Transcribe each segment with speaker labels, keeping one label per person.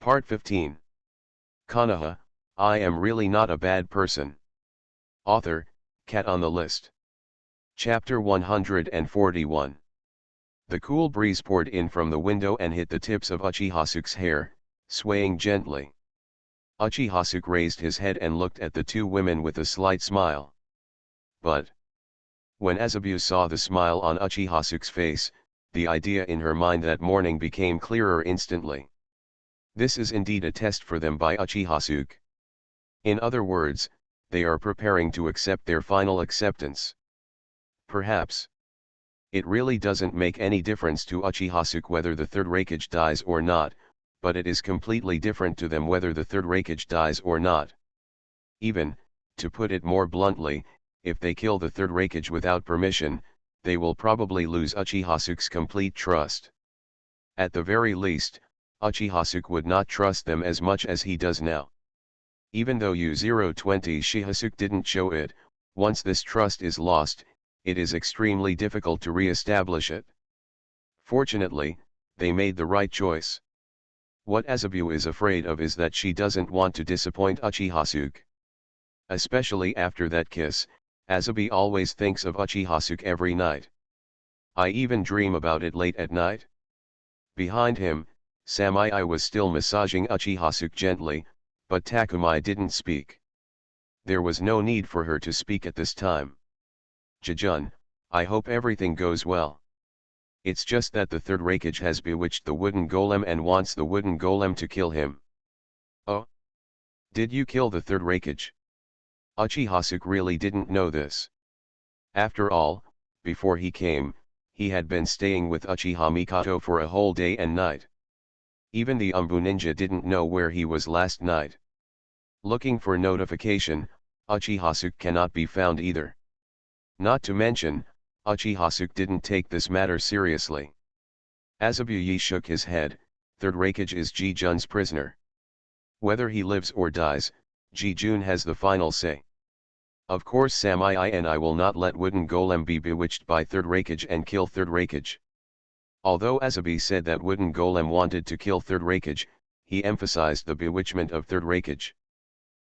Speaker 1: Part 15. Konoha, I am really not a bad person. Author, Cat on the List. Chapter 141. The cool breeze poured in from the window and hit the tips of Uchihasuke's hair, swaying gently. Uchihasuke raised his head and looked at the two women with a slight smile. But when Azabu saw the smile on Uchihasuke's face, the idea in her mind that morning became clearer instantly. This is indeed a test for them by Uchihasuke. In other words, they are preparing to accept their final acceptance. Perhaps it really doesn't make any difference to Uchihasuke whether the third Raikage dies or not, but it is completely different to them whether the third Raikage dies or not. Even, to put it more bluntly, if they kill the third Raikage without permission, they will probably lose Uchihasuke's complete trust. At the very least, Uchihasuke would not trust them as much as he does now. Even though U020 Shihasuke didn't show it, once this trust is lost, it is extremely difficult to re-establish it. Fortunately, they made the right choice. What Azabu is afraid of is that she doesn't want to disappoint Uchihasuke. Especially after that kiss, Azabu always thinks of Uchihasuke every night. I even dream about it late at night. Behind him, Samai was still massaging Uchihasuke gently, but Takumai didn't speak. There was no need for her to speak at this time. Jejun, I hope everything goes well. It's just that the third Raikage has bewitched the wooden golem and wants the wooden golem to kill him. Oh? Did you kill the third Raikage? Uchihasuke really didn't know this. After all, before he came, he had been staying with Uchiha Mikoto for a whole day and night. Even the Umbu ninja didn't know where he was last night. Looking for notification, Uchihasuke cannot be found either. Not to mention, Uchihasuke didn't take this matter seriously. Azabuyi shook his head. Third Raikage is Jijun's prisoner. Whether he lives or dies, Jijun has the final say. Of course Samai and I will not let wooden golem be bewitched by third Raikage and kill third Raikage. Although Azabi said that wooden golem wanted to kill third Raikage, he emphasized the bewitchment of third Raikage.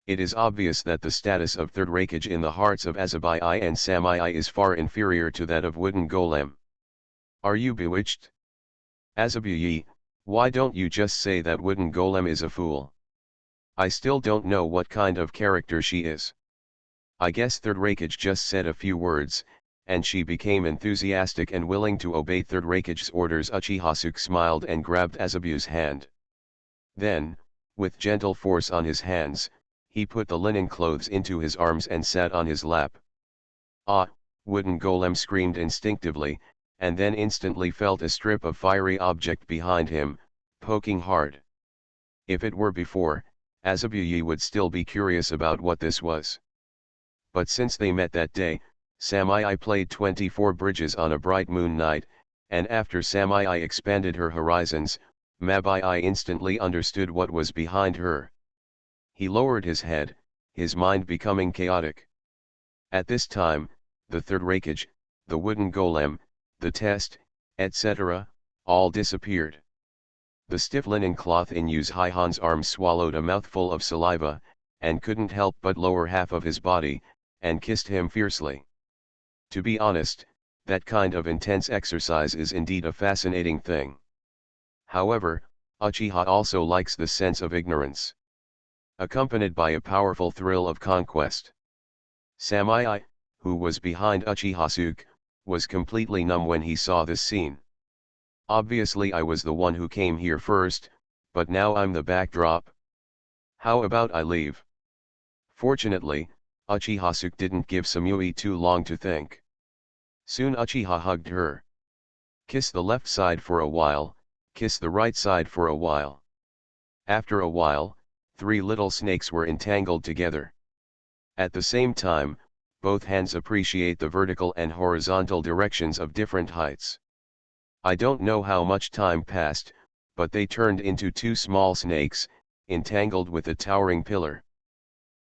Speaker 1: It is obvious that the status of third Raikage in the hearts of Azabi and Samai is far inferior to that of wooden golem. Are you bewitched? Azabuyi, why don't you just say that wooden golem is a fool? I still don't know what kind of character she is. I guess third Raikage just said a few words, and she became enthusiastic and willing to obey third Raikage's orders. Uchihasuke smiled and grabbed Azabu's hand. Then, with gentle force on his hands, he put the linen clothes into his arms and sat on his lap. Ah, wooden golem screamed instinctively, and then instantly felt a strip of fiery object behind him, poking hard. If it were before, Azabuyi would still be curious about what this was. But since they met that day, Samai played 24 bridges on a bright moon night, and after Samai expanded her horizons, Mabai instantly understood what was behind her. He lowered his head, his mind becoming chaotic. At this time, the third Raikage, the wooden golem, the test, etc., all disappeared. The stiff linen cloth in Uzhihan's arm swallowed a mouthful of saliva, and couldn't help but lower half of his body, and kissed him fiercely. To be honest, that kind of intense exercise is indeed a fascinating thing. However, Uchiha also likes the sense of ignorance, accompanied by a powerful thrill of conquest. Samai, who was behind Uchihasuke, was completely numb when he saw this scene. Obviously I was the one who came here first, but now I'm the backdrop. How about I leave? Fortunately, Uchihasuke didn't give Samui too long to think. Soon Uchiha hugged her. Kiss the left side for a while, kiss the right side for a while. After a while, 3 little snakes were entangled together. At the same time, both hands appreciate the vertical and horizontal directions of different heights. I don't know how much time passed, but they turned into 2 small snakes, entangled with a towering pillar.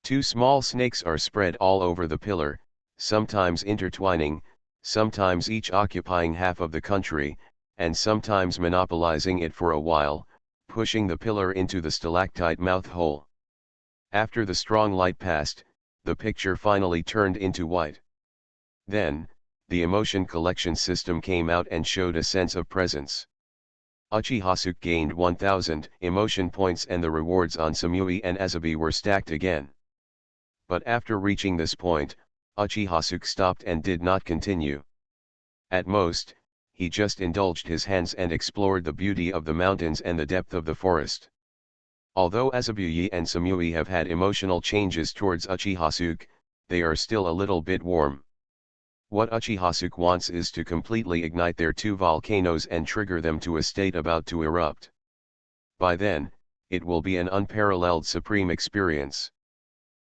Speaker 1: 2 small snakes are spread all over the pillar, sometimes intertwining, sometimes each occupying half of the country, and sometimes monopolizing it for a while, pushing the pillar into the stalactite mouth hole. After the strong light passed, the picture finally turned into white. Then, the emotion collection system came out and showed a sense of presence. Uchihasuke gained 1000 emotion points and the rewards on Samui and Azabi were stacked again. But after reaching this point, Uchihasuke stopped and did not continue. At most, he just indulged his hands and explored the beauty of the mountains and the depth of the forest. Although Azabuyi and Samui have had emotional changes towards Uchihasuke, they are still a little bit warm. What Uchihasuke wants is to completely ignite their two volcanoes and trigger them to a state about to erupt. By then, it will be an unparalleled supreme experience.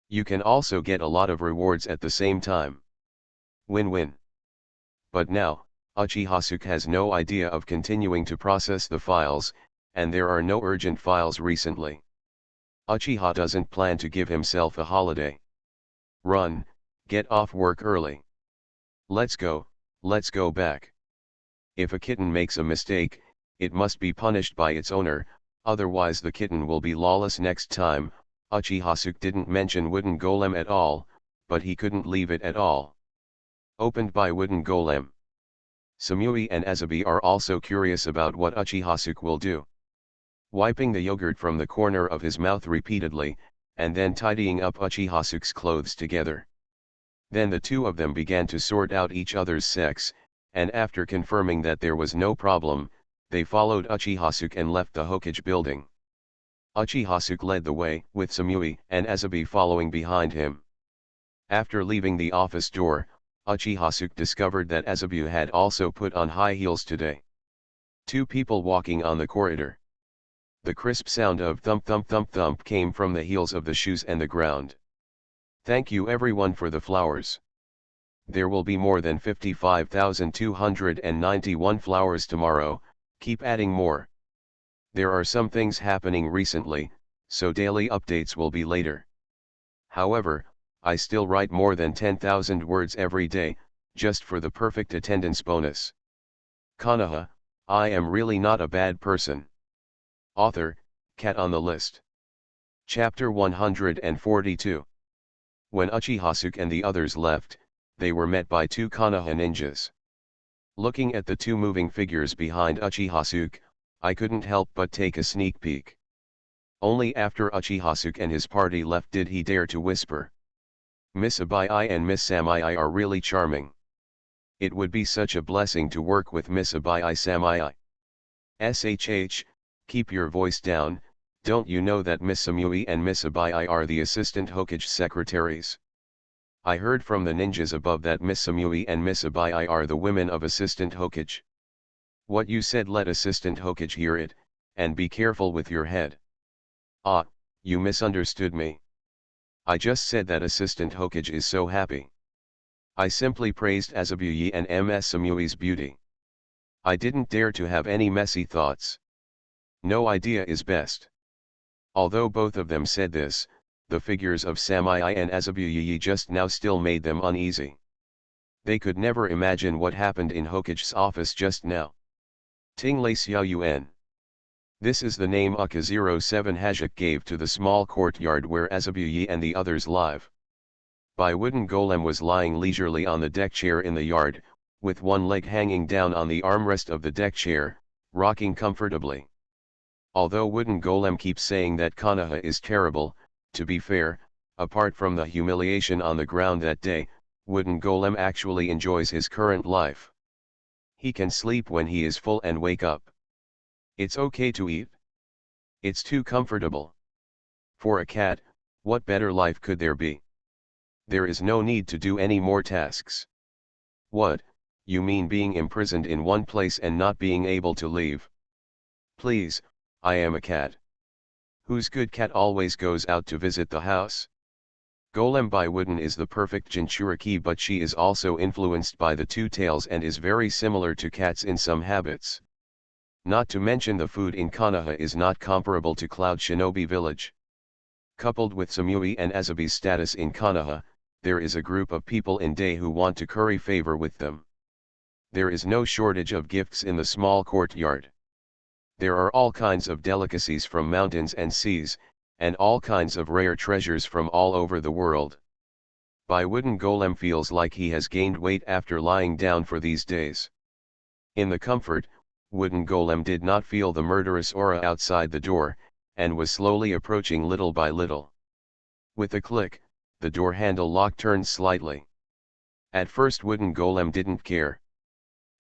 Speaker 1: You can also get a lot of rewards at the same time. Win-win. But now, Uchihasuke has no idea of continuing to process the files, and there are no urgent files recently. Uchiha doesn't plan to give himself a holiday. Run, get off work early. Let's go back. If a kitten makes a mistake, it must be punished by its owner, otherwise the kitten will be lawless next time. Uchihasuke didn't mention wooden golem at all, but he couldn't leave it at all. Opened by wooden golem. Samui and Azabi are also curious about what Uchihasuke will do. Wiping the yogurt from the corner of his mouth repeatedly, and then tidying up Uchihasuke's clothes together. Then the two of them began to sort out each other's sex, and after confirming that there was no problem, they followed Uchihasuke and left the Hokage building. Uchihasuke led the way, with Samui and Azabi following behind him. After leaving the office door, Uchihasuke discovered that Azabu had also put on high heels today. Two people walking on the corridor. The crisp sound of thump thump thump thump came from the heels of the shoes and the ground. Thank you everyone for the flowers. There will be more than 55,291 flowers tomorrow, keep adding more. There are some things happening recently, so daily updates will be later. However, I still write more than 10,000 words every day, just for the perfect attendance bonus. Konoha, I am really not a bad person. Author, Cat on the List. Chapter 142. When Uchihasuke and the others left, they were met by two Konoha ninjas. Looking at the two moving figures behind Uchihasuke, I couldn't help but take a sneak peek. Only after Uchihasuke and his party left did he dare to whisper. Miss Abai and Miss Samai are really charming. It would be such a blessing to work with Miss Abai Samai. SHH, keep your voice down. Don't you know that Miss Samui and Miss Abai are the assistant Hokage secretaries? I heard from the ninjas above that Miss Samui and Miss Abai are the women of assistant Hokage. What you said, let assistant Hokage hear it, and be careful with your head. Ah, you misunderstood me. I just said that assistant Hokage is so happy. I simply praised Azabuyi and Ms Samui's beauty. I didn't dare to have any messy thoughts. No idea is best. Although both of them said this, the figures of Samai and Azabuyi just now still made them uneasy. They could never imagine what happened in Hokage's office just now. Tinglei Xiaoyuan. This is the name Uka-07 Hajik gave to the small courtyard where Azabuyi and the others live. By wooden golem was lying leisurely on the deck chair in the yard, with one leg hanging down on the armrest of the deck chair, rocking comfortably. Although wooden golem keeps saying that Konoha is terrible, to be fair, apart from the humiliation on the ground that day, wooden golem actually enjoys his current life. He can sleep when he is full and wake up. It's okay to eat. It's too comfortable. For a cat, what better life could there be? There is no need to do any more tasks. What, you mean being imprisoned in one place and not being able to leave? Please, I am a cat. Whose good cat always goes out to visit the house? Golem by Wooden is the perfect Jinchuriki, but she is also influenced by the two tails and is very similar to cats in some habits. Not to mention the food in Konoha is not comparable to Cloud Shinobi Village. Coupled with Samui and Azabi's status in Konoha, there is a group of people in Day who want to curry favor with them. There is no shortage of gifts in the small courtyard. There are all kinds of delicacies from mountains and seas, and all kinds of rare treasures from all over the world. By Wooden Golem feels like he has gained weight after lying down for these days. In the comfort, Wooden Golem did not feel the murderous aura outside the door, and was slowly approaching little by little. With a click, the door handle lock turned slightly. At first Wooden Golem didn't care.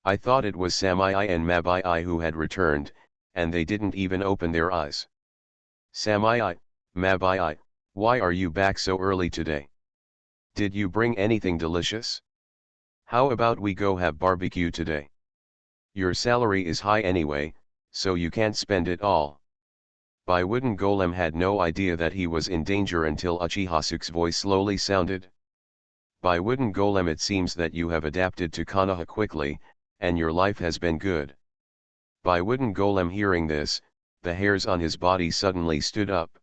Speaker 1: I thought it was Samai and Mabai who had returned, and they didn't even open their eyes. Samai, Mabai, why are you back so early today? Did you bring anything delicious? How about we go have barbecue today? Your salary is high anyway, so you can't spend it all. By Wooden Golem had no idea that he was in danger until Uchihasuke's voice slowly sounded. By Wooden Golem, it seems that you have adapted to Konoha quickly, and your life has been good. By Wooden Golem hearing this, the hairs on his body suddenly stood up.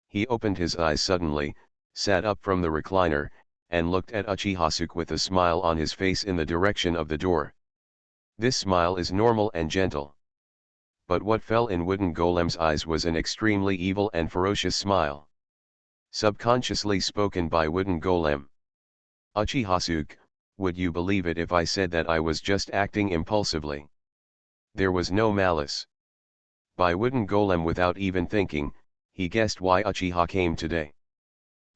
Speaker 1: He opened his eyes suddenly, sat up from the recliner, and looked at Uchihasuke with a smile on his face in the direction of the door. This smile is normal and gentle. But what fell in Wooden Golem's eyes was an extremely evil and ferocious smile. Subconsciously spoken by Wooden Golem. Uchihasuke, would you believe it if I said that I was just acting impulsively? There was no malice. By Wooden Golem, without even thinking, he guessed why Uchiha came today.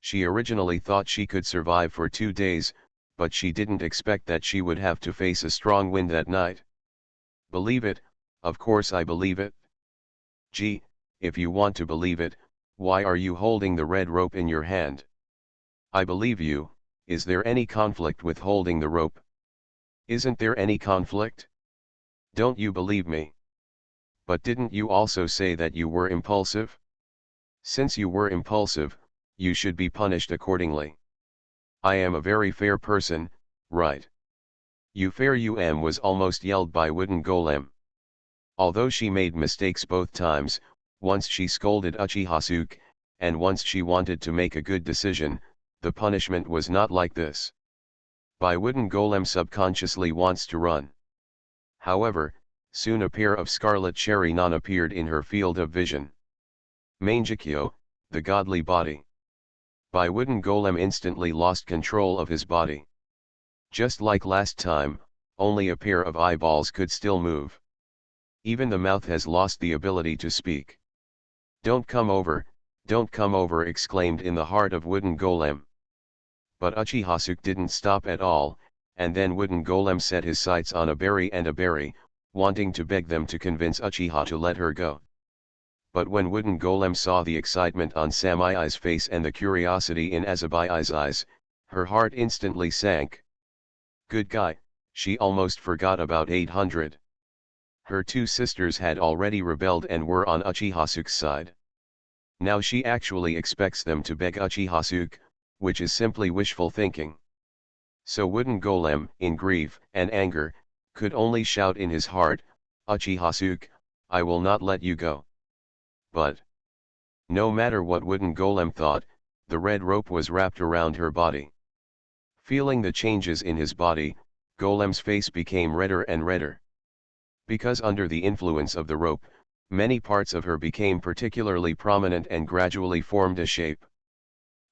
Speaker 1: She originally thought she could survive for 2 days, but she didn't expect that she would have to face a strong wind that night. Believe it? Of course I believe it. Gee, if you want to believe it, why are you holding the red rope in your hand? I believe you. Is there any conflict with holding the rope? Isn't there any conflict? Don't you believe me? But didn't you also say that you were impulsive? Since you were impulsive, you should be punished accordingly. I am a very fair person, right? You fair you am, was almost yelled by Wooden Golem. Although she made mistakes both times, once she scolded Uchihasuke, and once she wanted to make a good decision, the punishment was not like this. By Wooden Golem subconsciously wants to run. However, soon a pair of scarlet cherry non appeared in her field of vision. Mangekyo, the godly body. By Wooden Golem instantly lost control of his body. Just like last time, only a pair of eyeballs could still move. Even the mouth has lost the ability to speak. Don't come over, exclaimed in the heart of Wooden Golem. But Uchihasuke didn't stop at all, and then Wooden Golem set his sights on a berry and a berry, wanting to beg them to convince Uchiha to let her go. But when Wooden Golem saw the excitement on Samai's face and the curiosity in Azabai's eyes, her heart instantly sank. Good guy, she almost forgot about 800. Her 2 sisters had already rebelled and were on Uchihasuke's side. Now she actually expects them to beg Uchihasuke, which is simply wishful thinking. So Wooden Golem, in grief and anger, could only shout in his heart, Uchihasuke, I will not let you go. But no matter what Wooden Golem thought, the red rope was wrapped around her body. Feeling the changes in his body, Golem's face became redder and redder. Because under the influence of the rope, many parts of her became particularly prominent and gradually formed a shape.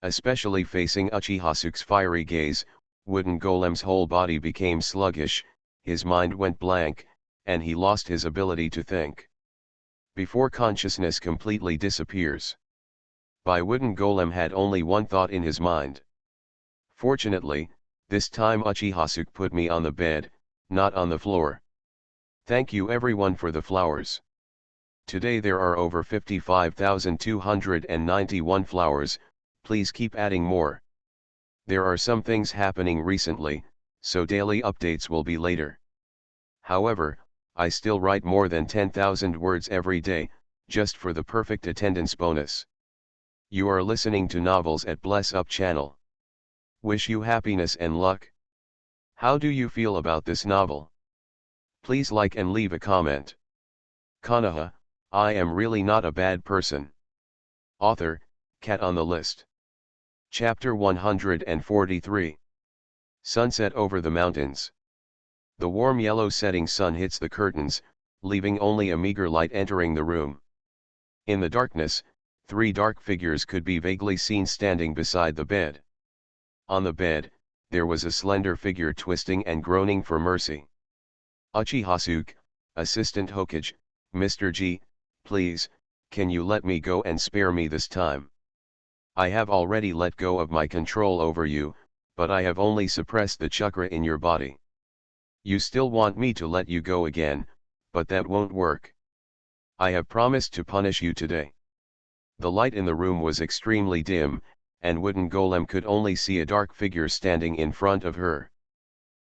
Speaker 1: Especially facing Uchihasuke's fiery gaze, Wooden Golem's whole body became sluggish, his mind went blank, and he lost his ability to think. Before consciousness completely disappears. By Wooden Golem had only one thought in his mind. Fortunately, this time Uchihasuke put me on the bed, not on the floor. Thank you everyone for the flowers. Today there are over 55,291 flowers, please keep adding more. There are some things happening recently, so daily updates will be later. However, I still write more than 10,000 words every day, just for the perfect attendance bonus. You are listening to Novels at Bless Up channel. Wish you happiness and luck. How do you feel about this novel? Please like and leave a comment. Konoha, I am really not a bad person. Author, Cat on the List. Chapter 143. Sunset over the mountains. The warm yellow setting sun hits the curtains, leaving only a meager light entering the room. In the darkness, 3 dark figures could be vaguely seen standing beside the bed. On the bed, there was a slender figure twisting and groaning for mercy. Uchihasuke, Assistant Hokage, Mr. G, please, can you let me go and spare me this time? I have already let go of my control over you, but I have only suppressed the chakra in your body. You still want me to let you go again, but that won't work. I have promised to punish you today. The light in the room was extremely dim, and Wooden Golem could only see a dark figure standing in front of her.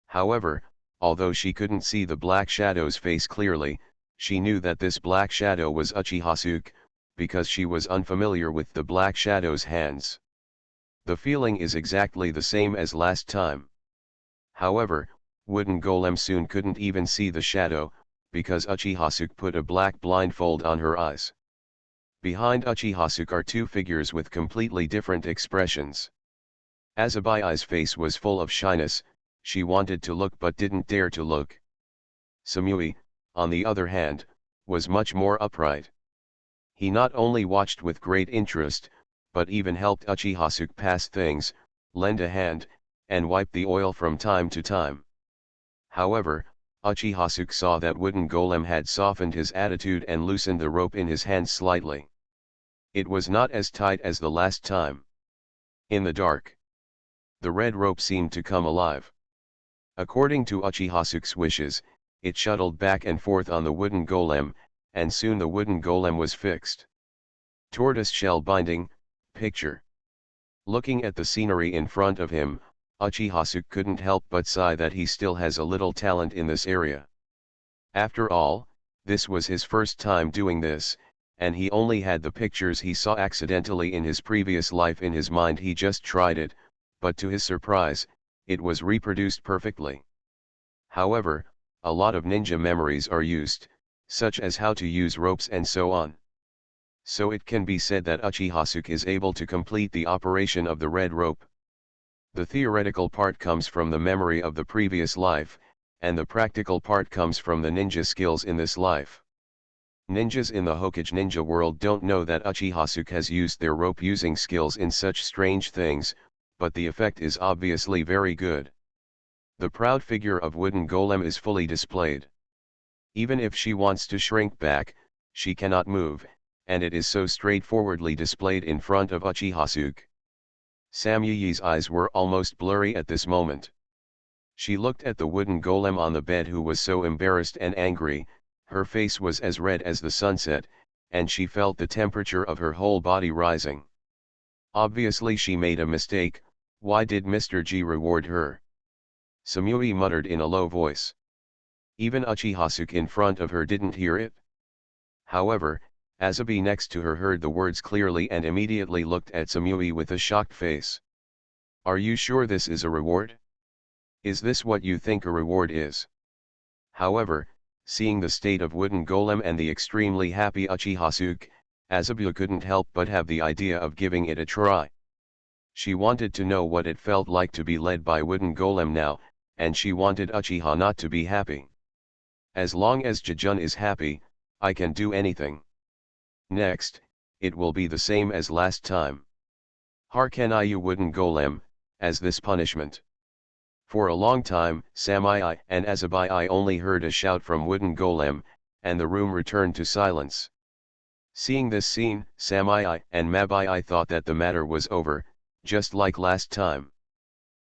Speaker 1: However, although she couldn't see the black shadow's face clearly, she knew that this black shadow was Uchihasuke, because she was unfamiliar with the black shadow's hands. The feeling is exactly the same as last time. However, Wooden Golem soon couldn't even see the shadow, because Uchihasuke put a black blindfold on her eyes. Behind Uchihasuke are 2 figures with completely different expressions. Azabaya's face was full of shyness, she wanted to look but didn't dare to look. Samui, on the other hand, was much more upright. He not only watched with great interest, but even helped Uchihasuke pass things, lend a hand, and wipe the oil from time to time. However, Uchihasuke saw that Wooden Golem had softened his attitude and loosened the rope in his hands slightly. It was not as tight as the last time. In the dark, the red rope seemed to come alive. According to Uchihasuke's wishes, it shuttled back and forth on the Wooden Golem, and soon the Wooden Golem was fixed. Tortoise shell binding, picture. Looking at the scenery in front of him, Uchihasuke couldn't help but sigh that he still has a little talent in this area. After all, this was his first time doing this, and he only had the pictures he saw accidentally in his previous life in his mind. He just tried it, but to his surprise, it was reproduced perfectly. However, a lot of ninja memories are used, such as how to use ropes and so on. So it can be said that Uchihasuke is able to complete the operation of the red rope. The theoretical part comes from the memory of the previous life, and the practical part comes from the ninja skills in this life. Ninjas in the Hokage ninja world don't know that Uchihasuke has used their rope using skills in such strange things, but the effect is obviously very good. The proud figure of Wooden Golem is fully displayed. Even if she wants to shrink back, she cannot move, and it is so straightforwardly displayed in front of Uchihasuke. Samye's eyes were almost blurry at this moment. She looked at the Wooden Golem on the bed, who was so embarrassed and angry. Her face was as red as the sunset, and she felt the temperature of her whole body rising. Obviously she made a mistake. Why did Mr. G reward her? Samui muttered in a low voice. Even Uchihasuke in front of her didn't hear it. However, Azabi next to her heard the words clearly and immediately looked at Samui with a shocked face. Are you sure this is a reward? Is this what you think a reward is? However, seeing the state of Wooden Golem and the extremely happy Uchihasuke, Azabi couldn't help but have the idea of giving it a try. She wanted to know what it felt like to be led by Wooden Golem now, and she wanted Uchiha not to be happy. As long as Jijun is happy, I can do anything. Next, it will be the same as last time. Harkanayu Wooden Golem, as this punishment. For a long time, Samai and Azabai only heard a shout from Wooden Golem, and the room returned to silence. Seeing this scene, Samai and Mabai thought that the matter was over, just like last time.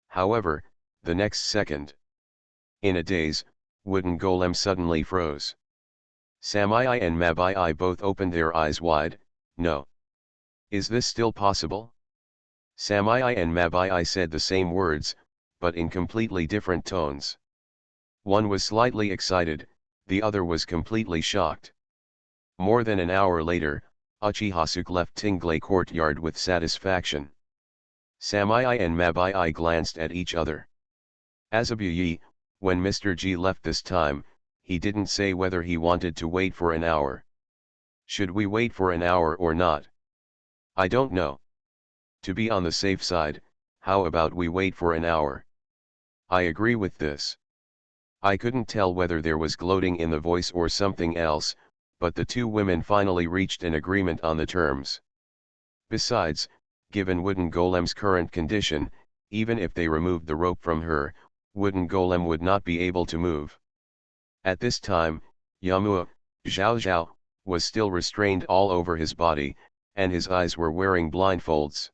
Speaker 1: However, the next second, in a daze, Wooden Golem suddenly froze. Samai and Mabai both opened their eyes wide. No. Is this still possible? Samai and Mabai said the same words, but in completely different tones. One was slightly excited, the other was completely shocked. More than an hour later, Uchihasuke left Tingley Courtyard with satisfaction. Samai and Mabai glanced at each other. Azabuyi, when Mr. G left this time, he didn't say whether he wanted to wait for an hour. Should we wait for an hour or not? I don't know. To be on the safe side, how about we wait for an hour? I agree with this. I couldn't tell whether there was gloating in the voice or something else, but the two women finally reached an agreement on the terms. Besides, given Wooden Golem's current condition, even if they removed the rope from her, Wooden Golem would not be able to move. At this time, Yamua, Zhao Zhao, was still restrained all over his body, and his eyes were wearing blindfolds.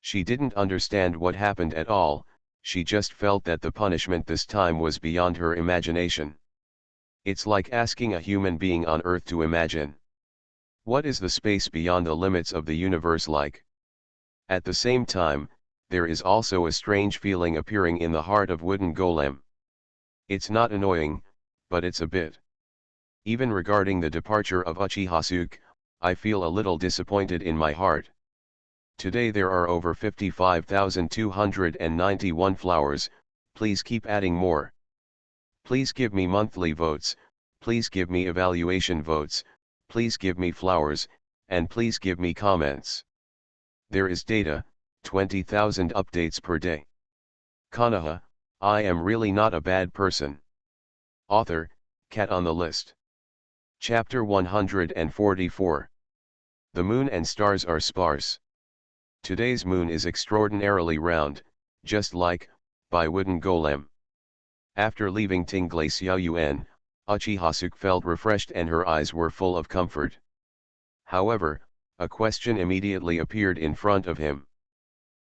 Speaker 1: She didn't understand what happened at all, she just felt that the punishment this time was beyond her imagination. It's like asking a human being on Earth to imagine. What is the space beyond the limits of the universe like? At the same time, there is also a strange feeling appearing in the heart of Wooden Golem. It's not annoying, but it's a bit. Even regarding the departure of Uchihasuke, I feel a little disappointed in my heart. Today there are over 55,291 flowers, please keep adding more. Please give me monthly votes, please give me evaluation votes, please give me flowers, and please give me comments. There is data, 20,000 updates per day. Konoha, I am really not a bad person. Author, Cat on the List. Chapter 144. The moon and stars are sparse. Today's moon is extraordinarily round, just like, by Wooden Golem. After leaving Tingley Xiaoyuan, Uchihasuke felt refreshed and her eyes were full of comfort. However, a question immediately appeared in front of him.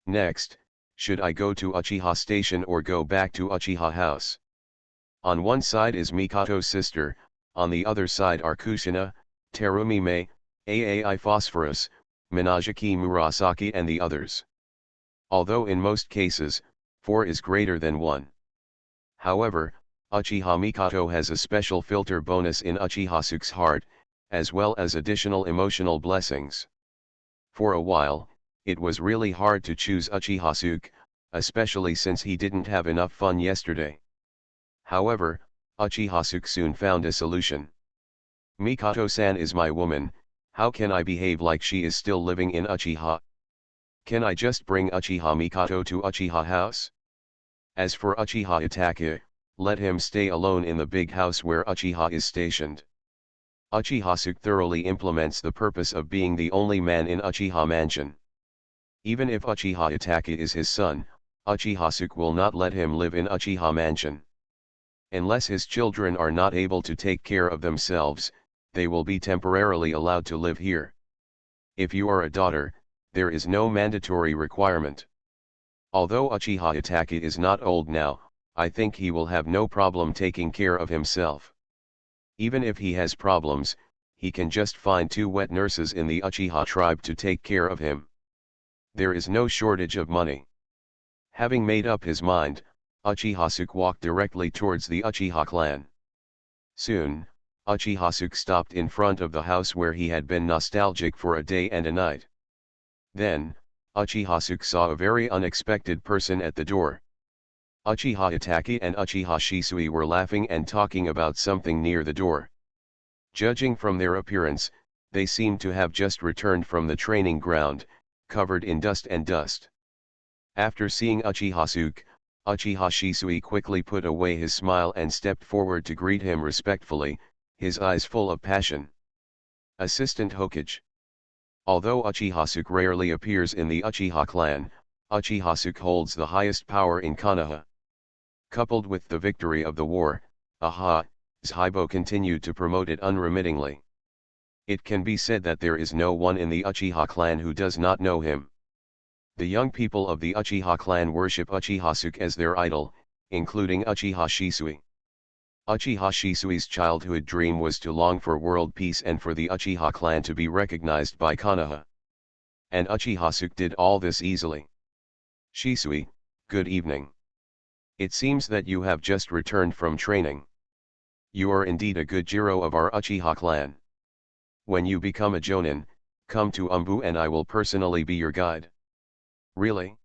Speaker 1: Next, should I go to Uchiha Station or go back to Uchiha House? On one side is Mikato's sister, on the other side are Kushina, Terumi Mei, Aai Phosphorus, Minajiki Murasaki and the others. Although in most cases, 4 is greater than 1. However, Uchiha Mikato has a special filter bonus in Uchihasuke's heart, as well as additional emotional blessings. For a while, it was really hard to choose Uchihasuke, especially since he didn't have enough fun yesterday. However, Uchihasuke soon found a solution. Mikato-san is my woman, how can I behave like she is still living in Uchiha? Can I just bring Uchiha Mikato to Uchiha House? As for Uchiha Itachi, let him stay alone in the big house where Uchiha is stationed. Uchihasuke thoroughly implements the purpose of being the only man in Uchiha Mansion. Even if Uchiha Itachi is his son, Uchihasuke will not let him live in Uchiha Mansion. Unless his children are not able to take care of themselves, they will be temporarily allowed to live here. If you are a daughter, there is no mandatory requirement. Although Uchiha Itachi is not old now, I think he will have no problem taking care of himself. Even if he has problems, he can just find 2 wet nurses in the Uchiha tribe to take care of him. There is no shortage of money. Having made up his mind, Uchihasuke walked directly towards the Uchiha clan. Soon, Uchihasuke stopped in front of the house where he had been nostalgic for a day and a night. Then, Uchihasuke saw a very unexpected person at the door. Uchiha Itachi and Uchiha Shisui were laughing and talking about something near the door. Judging from their appearance, they seemed to have just returned from the training ground, covered in dust and dust. After seeing Uchihasuke, Uchiha Shisui quickly put away his smile and stepped forward to greet him respectfully, his eyes full of passion. Assistant Hokage. Although Uchihasuke rarely appears in the Uchiha clan, Uchihasuke holds the highest power in Konoha. Coupled with the victory of the war, Zhibo continued to promote it unremittingly. It can be said that there is no one in the Uchiha clan who does not know him. The young people of the Uchiha clan worship Uchihasuke as their idol, including Uchiha Shisui. Uchiha Shisui's childhood dream was to long for world peace and for the Uchiha clan to be recognized by Konoha. And Uchihasuke did all this easily. Shisui, good evening. It seems that you have just returned from training. You are indeed a good Jiro of our Uchiha clan. When you become a Jonin, come to Umbu and I will personally be your guide. Really?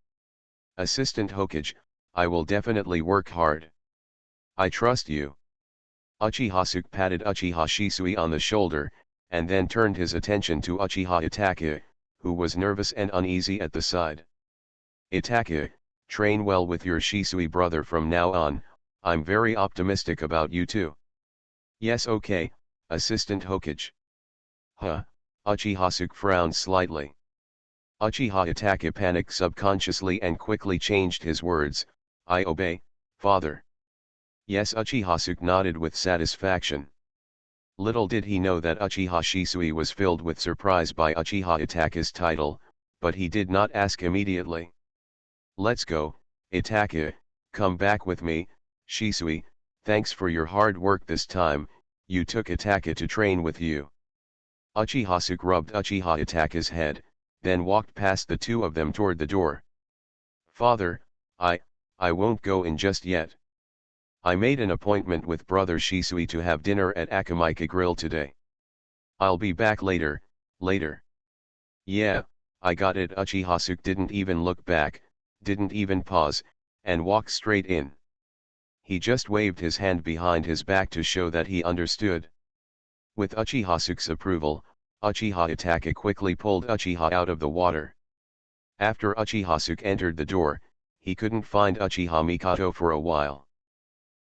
Speaker 1: Assistant Hokage, I will definitely work hard. I trust you. Uchihasuke patted Uchiha Shisui on the shoulder, and then turned his attention to Uchiha Itachi, who was nervous and uneasy at the side. Itachi, train well with your Shisui brother from now on, I'm very optimistic about you too. Yes, okay, Assistant Hokage. Huh, Uchiha frowned slightly. Uchiha Itachi panicked subconsciously and quickly changed his words, I obey, father. Yes, Uchiha nodded with satisfaction. Little did he know that Uchiha Shisui was filled with surprise by Uchiha Itachi's title, but he did not ask immediately. Let's go, Itachi, come back with me, Shisui, thanks for your hard work this time, you took Itachi to train with you. Uchiha rubbed Uchiha Itachi's head, then walked past the two of them toward the door. Father, I won't go in just yet. I made an appointment with brother Shisui to have dinner at Akamika Grill today. I'll be back later. Yeah, I got it. Uchiha didn't even look back, didn't even pause, and walked straight in. He just waved his hand behind his back to show that he understood. With Uchiha approval, Uchiha Itachi quickly pulled Uchiha out of the water. After Uchiha entered the door, he couldn't find Uchiha Mikoto for a while.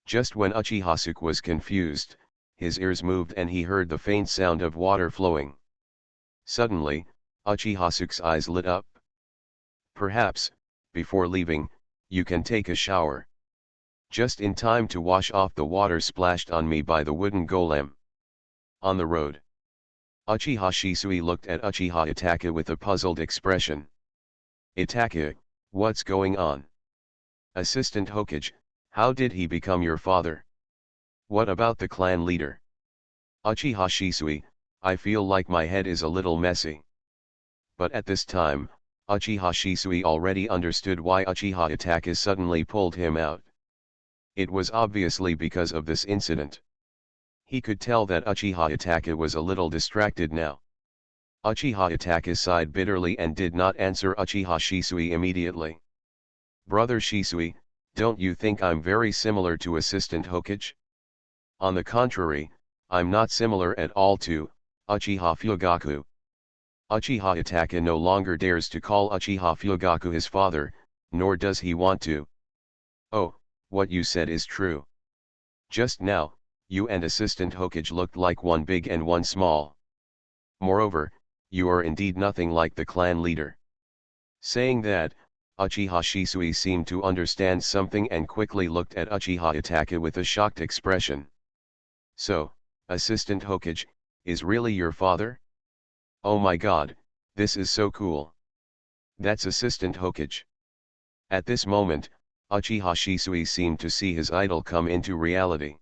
Speaker 1: Just when Uchiha was confused, his ears moved and he heard the faint sound of water flowing. Suddenly, Uchiha eyes lit up. Perhaps, before leaving, you can take a shower. Just in time to wash off the water splashed on me by the wooden golem. On the road. Uchiha Shisui looked at Uchiha Itachi with a puzzled expression. Itachi, what's going on? Assistant Hokage, how did he become your father? What about the clan leader? Uchiha Shisui, I feel like my head is a little messy. But at this time, Uchiha Shisui already understood why Uchiha Itachi suddenly pulled him out. It was obviously because of this incident. He could tell that Uchiha Itachi was a little distracted now. Uchiha Itachi sighed bitterly and did not answer Uchiha Shisui immediately. Brother Shisui, don't you think I'm very similar to Assistant Hokage? On the contrary, I'm not similar at all to Uchiha Fugaku. Uchiha Itachi no longer dares to call Uchiha Fugaku his father, nor does he want to. Oh, what you said is true. Just now, you and Assistant Hokage looked like one big and one small. Moreover, you are indeed nothing like the clan leader. Saying that, Uchiha Shisui seemed to understand something and quickly looked at Uchiha Itachi with a shocked expression. So, Assistant Hokage, is really your father? Oh my god, this is so cool. That's Assistant Hokage. At this moment, Uchiha Shisui seemed to see his idol come into reality.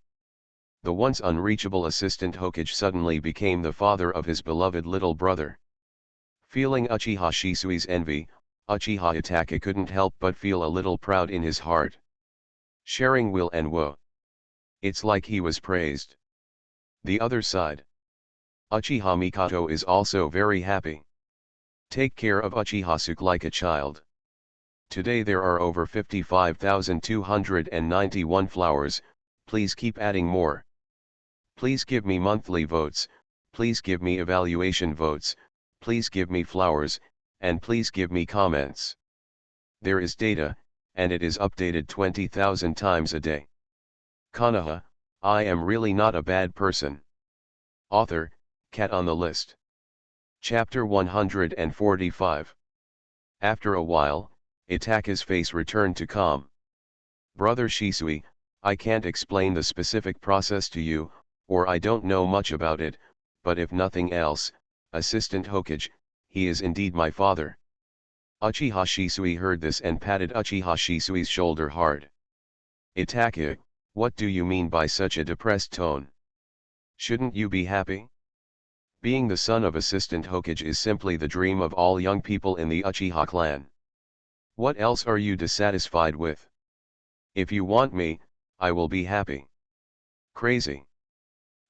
Speaker 1: The once unreachable Assistant Hokage suddenly became the father of his beloved little brother. Feeling Uchiha Shisui's envy, Uchiha Itachi couldn't help but feel a little proud in his heart. Sharing will and woe. It's like he was praised. The other side. Uchiha Mikoto is also very happy. Take care of Uchiha like a child. Today there are over 55,291 flowers, please keep adding more. Please give me monthly votes, please give me evaluation votes, please give me flowers, and please give me comments. There is data, and it is updated 20,000 times a day. Konoha, I am really not a bad person. Author, Cat on the List. Chapter 145. After a while, Itachi's face returned to calm. Brother Shisui, I can't explain the specific process to you, or I don't know much about it, but if nothing else, Assistant Hokage, he is indeed my father. Uchiha Shisui heard this and patted Uchiha Shisui's shoulder hard. Itachi, what do you mean by such a depressed tone? Shouldn't you be happy? Being the son of Assistant Hokage is simply the dream of all young people in the Uchiha clan. What else are you dissatisfied with? If you want me, I will be happy. Crazy.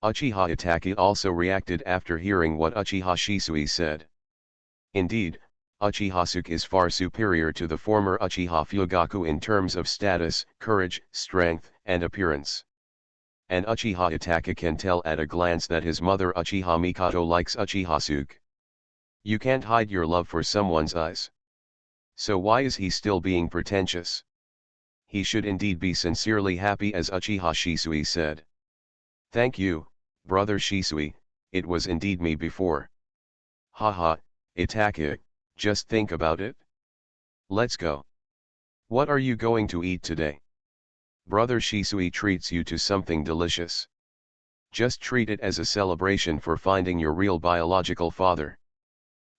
Speaker 1: Uchiha Itachi also reacted after hearing what Uchiha Shisui said. Indeed, Uchiha is far superior to the former Uchiha Fugaku in terms of status, courage, strength, and appearance. And Uchiha Itachi can tell at a glance that his mother Uchiha Mikoto likes Uchiha. You can't hide your love for someone's eyes. So why is he still being pretentious? He should indeed be sincerely happy, as Uchiha Shisui said. Thank you, brother Shisui, it was indeed me before. Haha, Itachi, just think about it. Let's go. What are you going to eat today? Brother Shisui treats you to something delicious. Just treat it as a celebration for finding your real biological father.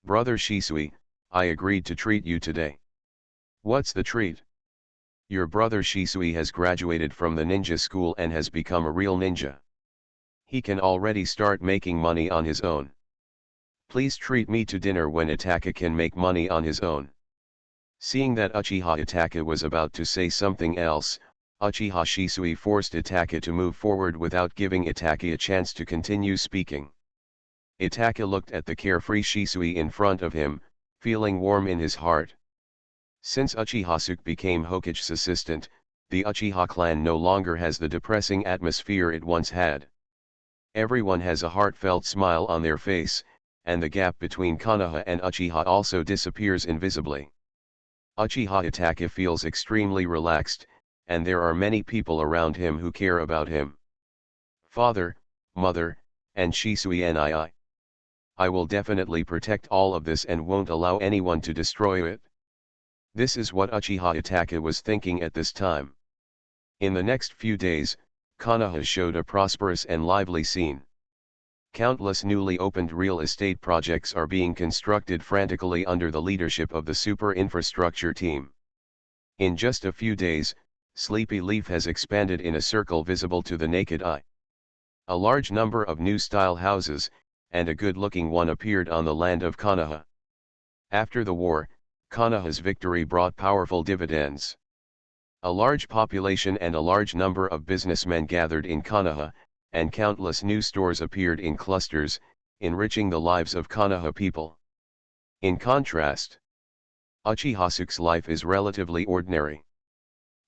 Speaker 1: Brother Shisui, I agreed to treat you today. What's the treat? Your brother Shisui has graduated from the ninja school and has become a real ninja. He can already start making money on his own. Please treat me to dinner when Itachi can make money on his own. Seeing that Uchiha Itachi was about to say something else, Uchiha Shisui forced Itachi to move forward without giving Itachi a chance to continue speaking. Itachi looked at the carefree Shisui in front of him, feeling warm in his heart. Since Uchiha became Hokage's assistant, the Uchiha clan no longer has the depressing atmosphere it once had. Everyone has a heartfelt smile on their face, and the gap between Konoha and Uchiha also disappears invisibly. Uchiha Itachi feels extremely relaxed, and there are many people around him who care about him. Father, mother, and Shisui and I will definitely protect all of this and won't allow anyone to destroy it. This is what Uchiha Itachi was thinking at this time. In the next few days, Konoha showed a prosperous and lively scene. Countless newly opened real estate projects are being constructed frantically under the leadership of the super infrastructure team. In just a few days, Sleepy Leaf has expanded in a circle visible to the naked eye. A large number of new style houses, and a good-looking one appeared on the land of Konoha. After the war, Konoha's victory brought powerful dividends. A large population and a large number of businessmen gathered in Konoha, and countless new stores appeared in clusters, enriching the lives of Konoha people. In contrast, Uchiha life is relatively ordinary.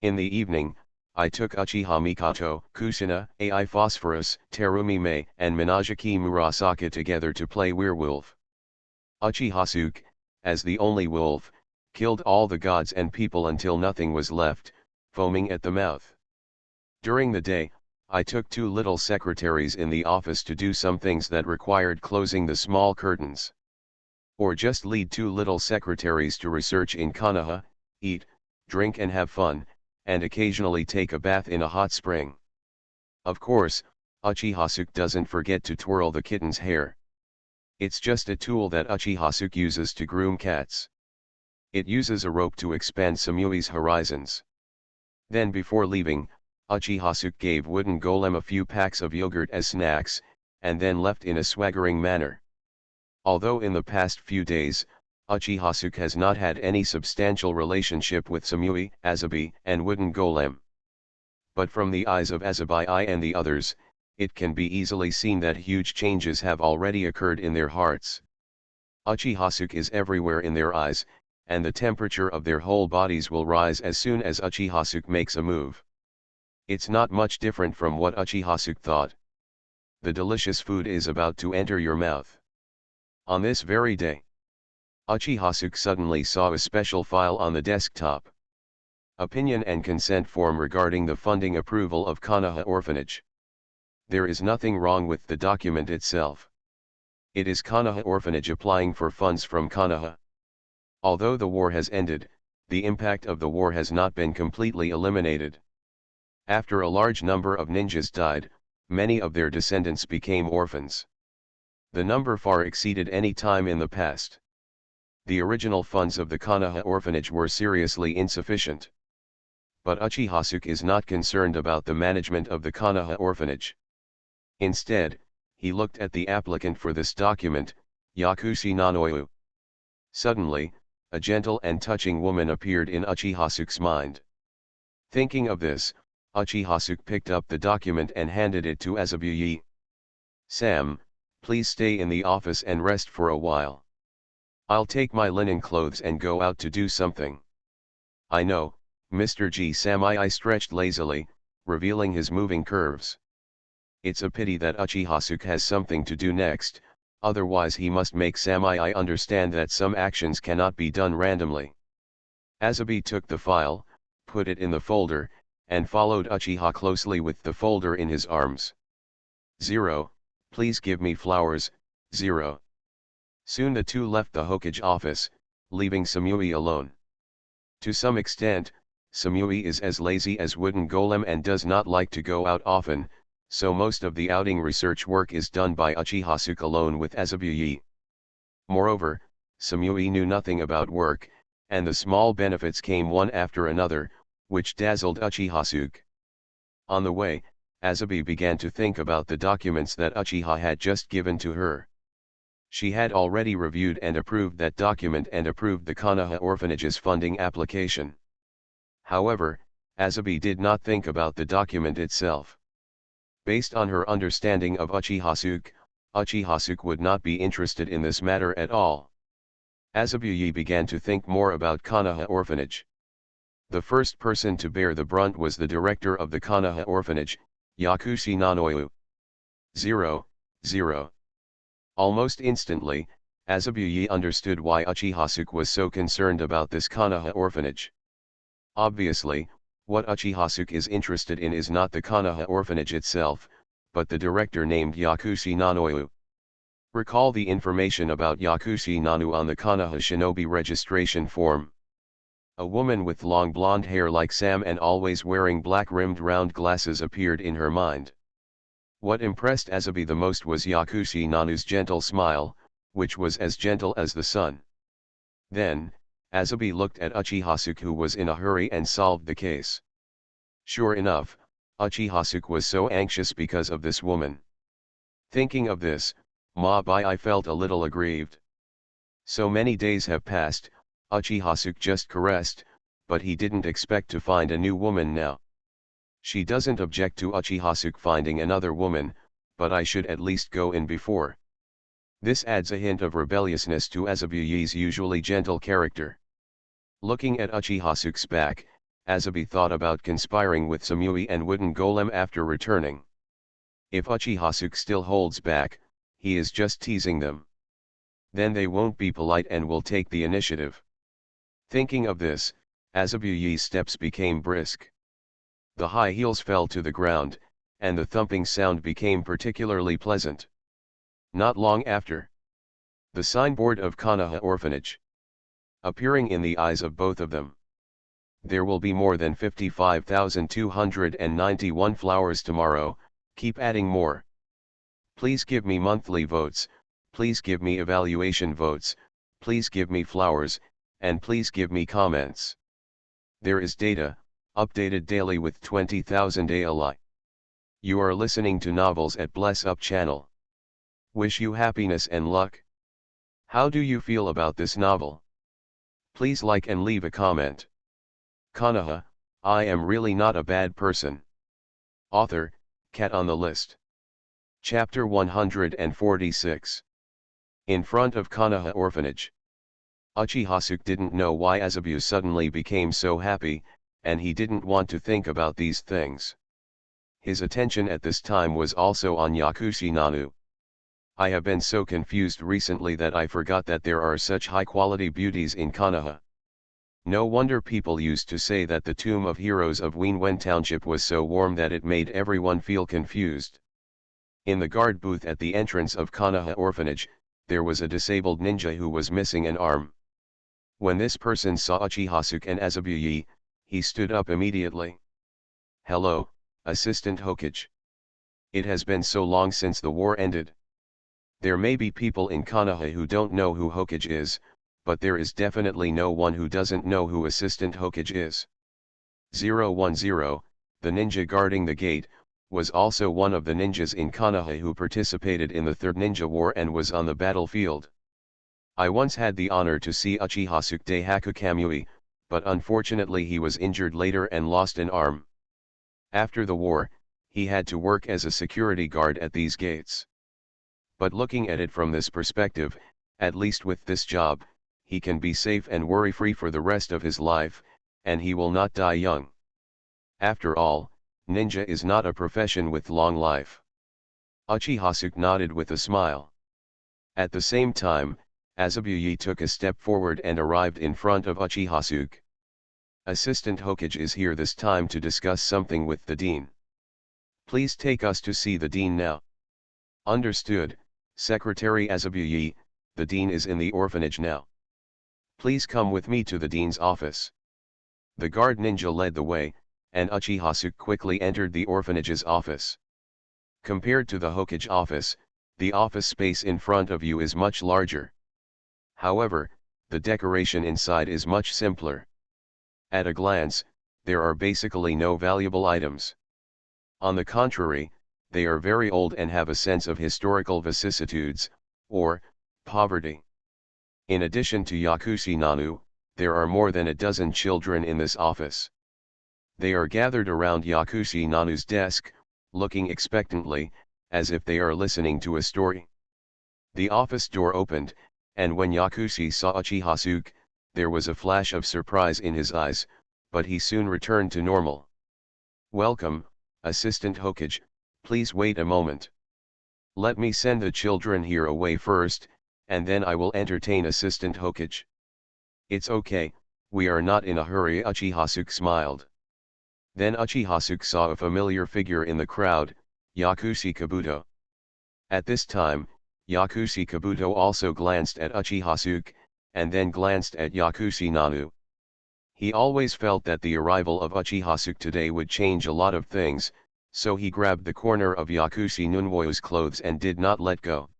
Speaker 1: In the evening, I took Uchiha Mikoto, Kusina, Ai Phosphorus, Terumi Mei, and Minajiki Murasaka together to play werewolf. Uchiha, as the only wolf, killed all the gods and people until nothing was left, foaming at the mouth. During the day, I took 2 little secretaries in the office to do some things that required closing the small curtains. Or just lead 2 little secretaries to research in Konoha, eat, drink and have fun, and occasionally take a bath in a hot spring. Of course, Uchiha doesn't forget to twirl the kitten's hair. It's just a tool that Uchiha uses to groom cats. It uses a rope to expand Samui's horizons. Then before leaving, Uchiha gave Wooden Golem a few packs of yogurt as snacks, and then left in a swaggering manner. Although in the past few days, Uchiha has not had any substantial relationship with Samui, Azabi, and Wooden Golem. But from the eyes of Azabi and the others, it can be easily seen that huge changes have already occurred in their hearts. Uchiha is everywhere in their eyes, and the temperature of their whole bodies will rise as soon as Uchiha makes a move. It's not much different from what Uchiha thought. The delicious food is about to enter your mouth. On this very day, Uchiha suddenly saw a special file on the desktop. Opinion and consent form regarding the funding approval of Konoha Orphanage. There is nothing wrong with the document itself. It is Konoha Orphanage applying for funds from Konoha. Although the war has ended, the impact of the war has not been completely eliminated. After a large number of ninjas died, many of their descendants became orphans. The number far exceeded any time in the past. The original funds of the Konoha orphanage were seriously insufficient. But Uchiha is not concerned about the management of the Konoha orphanage. Instead, he looked at the applicant for this document, Yakushi Nanoyu. Suddenly, a gentle and touching woman appeared in Uchiha mind. Thinking of this, Uchiha picked up the document and handed it to Azabuyi. Sam, please stay in the office and rest for a while. I'll take my linen clothes and go out to do something. I know, Mr. G. Samai stretched lazily, revealing his moving curves. It's a pity that Uchiha has something to do next, otherwise he must make Samai understand that some actions cannot be done randomly. Azabi took the file, put it in the folder, and followed Uchiha closely with the folder in his arms. 0, please give me flowers, 0. Soon the two left the Hokage office, leaving Samui alone. To some extent, Samui is as lazy as wooden golem and does not like to go out often, so most of the outing research work is done by Uchiha alone with Azabuye. Moreover, Samui knew nothing about work, and the small benefits came one after another, which dazzled Uchiha. On the way, Azabi began to think about the documents that Uchiha had just given to her. She had already reviewed and approved that document and approved the Konoha orphanage's funding application. However, Azabi did not think about the document itself. Based on her understanding of Uchiha would not be interested in this matter at all. Azabuye began to think more about Konoha orphanage. The first person to bear the brunt was the director of the Konoha orphanage, Yakushi Nanoyu. 0. Almost instantly, Azabuye understood why Uchiha was so concerned about this Konoha orphanage. Obviously, what Uchiha is interested in is not the Konoha orphanage itself, but the director named Yakushi Nanoyu. Recall the information about Yakushi Nanu on the Konoha shinobi registration form. A woman with long blonde hair like Sam and always wearing black-rimmed round glasses appeared in her mind. What impressed Azabi the most was Yakushi Nanu's gentle smile, which was as gentle as the sun. Then, Azabi looked at Uchiha who was in a hurry and solved the case. Sure enough, Uchiha was so anxious because of this woman. Thinking of this, I felt a little aggrieved. So many days have passed, Uchiha just caressed, but he didn't expect to find a new woman now. She doesn't object to Uchiha finding another woman, but I should at least go in before. This adds a hint of rebelliousness to Azabuye's usually gentle character. Looking at Uchiha back, Azabi thought about conspiring with Samui and Wooden Golem after returning. If Uchiha still holds back, he is just teasing them. Then they won't be polite and will take the initiative. Thinking of this, Azabuye's steps became brisk. The high heels fell to the ground, and the thumping sound became particularly pleasant. Not long after, the signboard of Konoha orphanage appearing in the eyes of both of them. There will be more than 55,291 flowers tomorrow, keep adding more. Please give me monthly votes, please give me evaluation votes, please give me flowers, and please give me comments. There is data, updated daily with 20,000 ALI. You are listening to Novels at Bless Up channel. Wish you happiness and luck. How do you feel about this novel? Please like and leave a comment. Konoha, I am really not a bad person. Author, Cat on the List. Chapter 146. In front of Konoha orphanage. Uchiha didn't know why Azabu suddenly became so happy, and he didn't want to think about these things. His attention at this time was also on Yakushi Nanu. I have been so confused recently that I forgot that there are such high-quality beauties in Konoha. No wonder people used to say that the Tomb of Heroes of Winwen Township was so warm that it made everyone feel confused. In the guard booth at the entrance of Konoha orphanage, there was a disabled ninja who was missing an arm. When this person saw Uchiha and Azabuye, he stood up immediately. Hello, Assistant Hokage. It has been so long since the war ended. There may be people in Konoha who don't know who Hokage is, but there is definitely no one who doesn't know who Assistant Hokage is. 010, the ninja guarding the gate, was also one of the ninjas in Konoha who participated in the Third Ninja War and was on the battlefield. I once had the honor to see Uchiha Daihaku Kamui, but unfortunately he was injured later and lost an arm. After the war, he had to work as a security guard at these gates. But looking at it from this perspective, at least with this job, he can be safe and worry-free for the rest of his life, and he will not die young. After all, ninja is not a profession with long life. Uchiha nodded with a smile. At the same time, Azabuye took a step forward and arrived in front of Uchiha. Assistant Hokage is here this time to discuss something with the dean. Please take us to see the dean now. Understood, Secretary Azabuye, the dean is in the orphanage now. Please come with me to the dean's office. The guard ninja led the way, and Uchiha quickly entered the orphanage's office. Compared to the Hokage office, the office space in front of you is much larger. However, the decoration inside is much simpler. At a glance, there are basically no valuable items. On the contrary, they are very old and have a sense of historical vicissitudes, or poverty. In addition to Yakushi Nanu, there are more than a dozen children in this office. They are gathered around Yakushi Nanu's desk, looking expectantly, as if they are listening to a story. The office door opened, and when Yakushi saw Uchiha, there was a flash of surprise in his eyes, but he soon returned to normal. Welcome, Assistant Hokage, please wait a moment. Let me send the children here away first, and then I will entertain Assistant Hokage. It's okay, we are not in a hurry, Uchiha smiled. Then Uchiha saw a familiar figure in the crowd, Yakushi Kabuto. At this time, Yakushi Kabuto also glanced at Uchiha, and then glanced at Yakushi Nanu. He always felt that the arrival of Uchiha today would change a lot of things, so he grabbed the corner of Yakushi Nunwoyo's clothes and did not let go.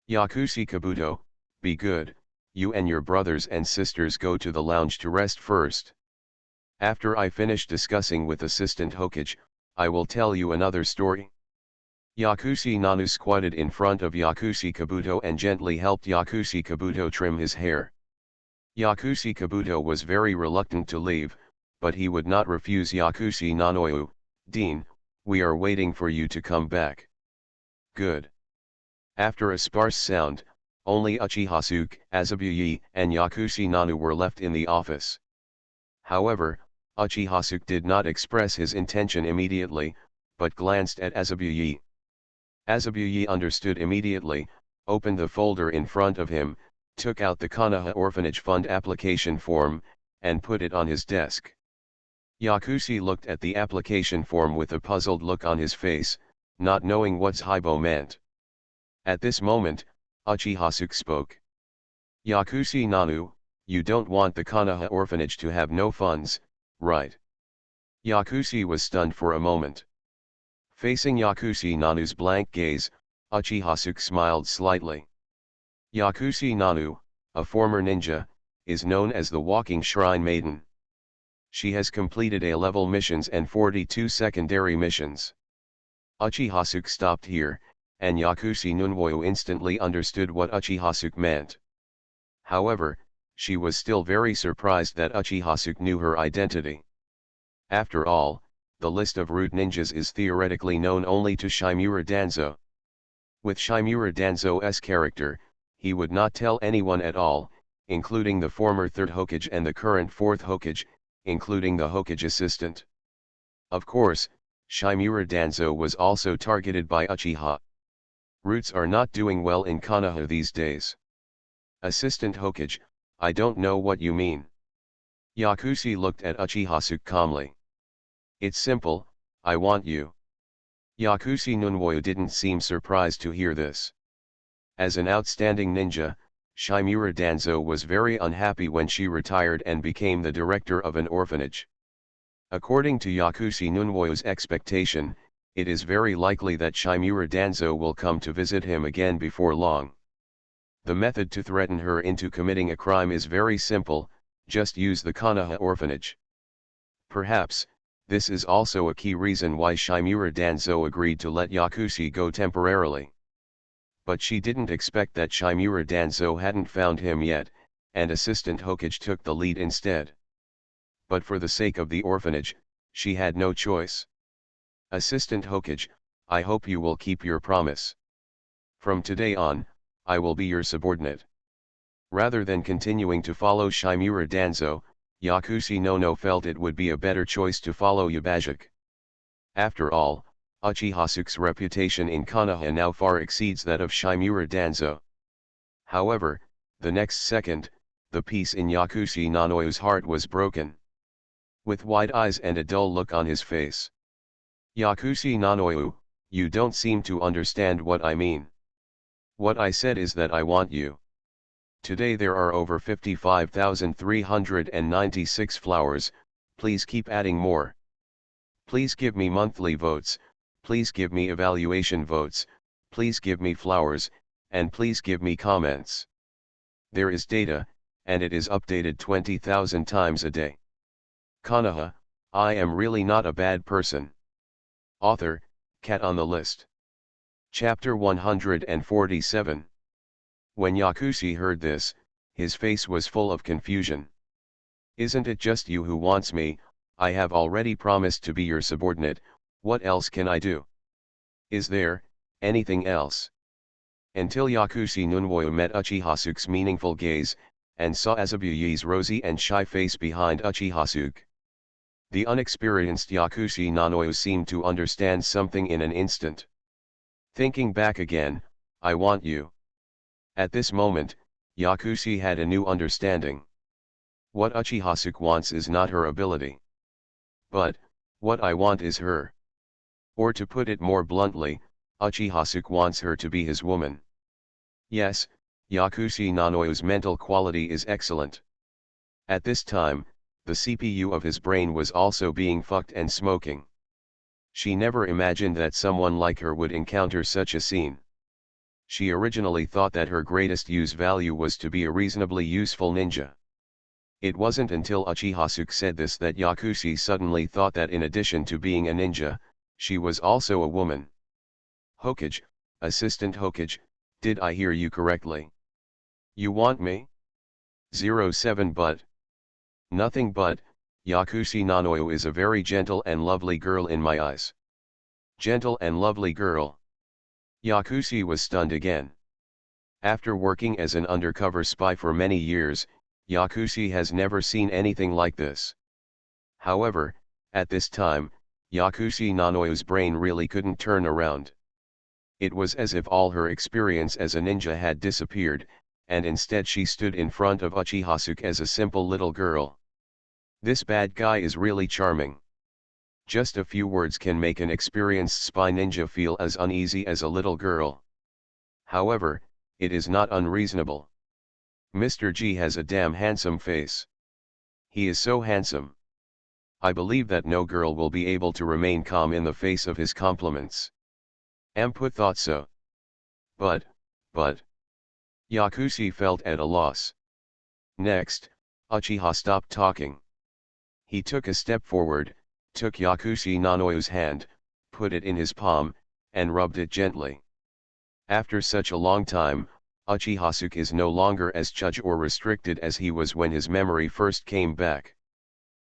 Speaker 1: Yakushi Kabuto, be good, you and your brothers and sisters go to the lounge to rest first. After I finish discussing with Assistant Hokage, I will tell you another story. Yakushi Nanu squatted in front of Yakushi Kabuto and gently helped Yakushi Kabuto trim his hair. Yakushi Kabuto was very reluctant to leave, but he would not refuse Yakushi Nanoyu. Dean, we are waiting for you to come back. Good. After a sparse sound, only Uchiha, Azabuye, and Yakushi Nanu were left in the office. However, Uchiha did not express his intention immediately, but glanced at Azabuye. Azabuye understood immediately, opened the folder in front of him, took out the Konoha Orphanage Fund application form, and put it on his desk. Yakushi looked at the application form with a puzzled look on his face, not knowing what Haibo meant. At this moment, Uchiha spoke. Yakushi Nanu, you don't want the Konoha orphanage to have no funds, right? Yakushi was stunned for a moment. Facing Yakushi Nanu's blank gaze, Uchiha smiled slightly. Yakushi Nanu, a former ninja, is known as the Walking Shrine Maiden. She has completed A-level missions and 42 secondary missions. Uchiha stopped here, and Yakushi Nunwoyo instantly understood what Uchiha meant. However, she was still very surprised that Uchiha knew her identity. After all, the list of root ninjas is theoretically known only to Shimura Danzo. With Shimura Danzo's character, he would not tell anyone at all, including the former 3rd Hokage and the current 4th Hokage, including the Hokage assistant. Of course, Shimura Danzo was also targeted by Uchiha. Roots are not doing well in Konoha these days. Assistant Hokage, I don't know what you mean. Yakushi looked at Uchiha calmly. It's simple, I want you. Yakushi Nunwoyo didn't seem surprised to hear this. As an outstanding ninja, Shimura Danzo was very unhappy when she retired and became the director of an orphanage. According to Yakushi Nunwoyo's expectation, it is very likely that Shimura Danzo will come to visit him again before long. The method to threaten her into committing a crime is very simple, just use the Konoha orphanage. Perhaps, this is also a key reason why Shimura Danzo agreed to let Yakushi go temporarily. But she didn't expect that Shimura Danzo hadn't found him yet, and Assistant Hokage took the lead instead. But for the sake of the orphanage, she had no choice. Assistant Hokage, I hope you will keep your promise. From today on, I will be your subordinate. Rather than continuing to follow Shimura Danzo, Yakushi Nono felt it would be a better choice to follow Yubajik. After all, Uchiha reputation in Konoha now far exceeds that of Shimura Danzo. However, the next second, the peace in Yakushi Nanoyo's heart was broken. with wide eyes and a dull look on his face. Yakushi Nanoyu, you don't seem to understand what I mean. What I said is that I want you. Today there are over 55,396 flowers, please keep adding more. Please give me monthly votes, please give me evaluation votes, please give me flowers, and please give me comments. There is data, and it is updated 20,000 times a day. Konoha, I am really not a bad person. Author, Cat on the List. Chapter 147. When Yakushi heard this, his face was full of confusion. Isn't it just you who wants me? I have already promised to be your subordinate, what else can I do? Is there anything else? Until Yakushi Nunwoyu met Uchihasuke's meaningful gaze, and saw Azabuye's rosy and shy face behind Uchihasuke. The unexperienced Yakushi Nanoyu seemed to understand something in an instant. Thinking back again, I want you. At this moment, Yakushi had a new understanding. What Uchihasuke wants is not her ability. But, what I want is her. Or to put it more bluntly, Uchihasuke wants her to be his woman. Yes, Yakushi Nanoyu's mental quality is excellent. At this time, the CPU of his brain was also being fucked and smoking. She never imagined that someone like her would encounter such a scene. She originally thought that her greatest use value was to be a reasonably useful ninja. It wasn't until Uchihasuke said this that Yakushi suddenly thought that in addition to being a ninja, she was also a woman. Hokage, Assistant Hokage, did I hear you correctly? You want me? 07 But. Nothing but, Yakushi Nanoyu is a very gentle and lovely girl in my eyes. Gentle and lovely girl. Yakushi was stunned again. After working as an undercover spy for many years, Yakushi has never seen anything like this. However, at this time, Yakushi Nanoyu's brain really couldn't turn around. It was as if all her experience as a ninja had disappeared, and instead she stood in front of Uchihasuke as a simple little girl. This bad guy is really charming. Just a few words can make an experienced spy ninja feel as uneasy as a little girl. However, it is not unreasonable. Mr. G has a damn handsome face. He is so handsome. I believe that no girl will be able to remain calm in the face of his compliments. Amput thought so. But. Yakushi felt at a loss. Next, Uchiha stopped talking. He took a step forward, took Yakushi Nanoyu's hand, put it in his palm, and rubbed it gently. After such a long time, Uchihasuke is no longer as judged or restricted as he was when his memory first came back.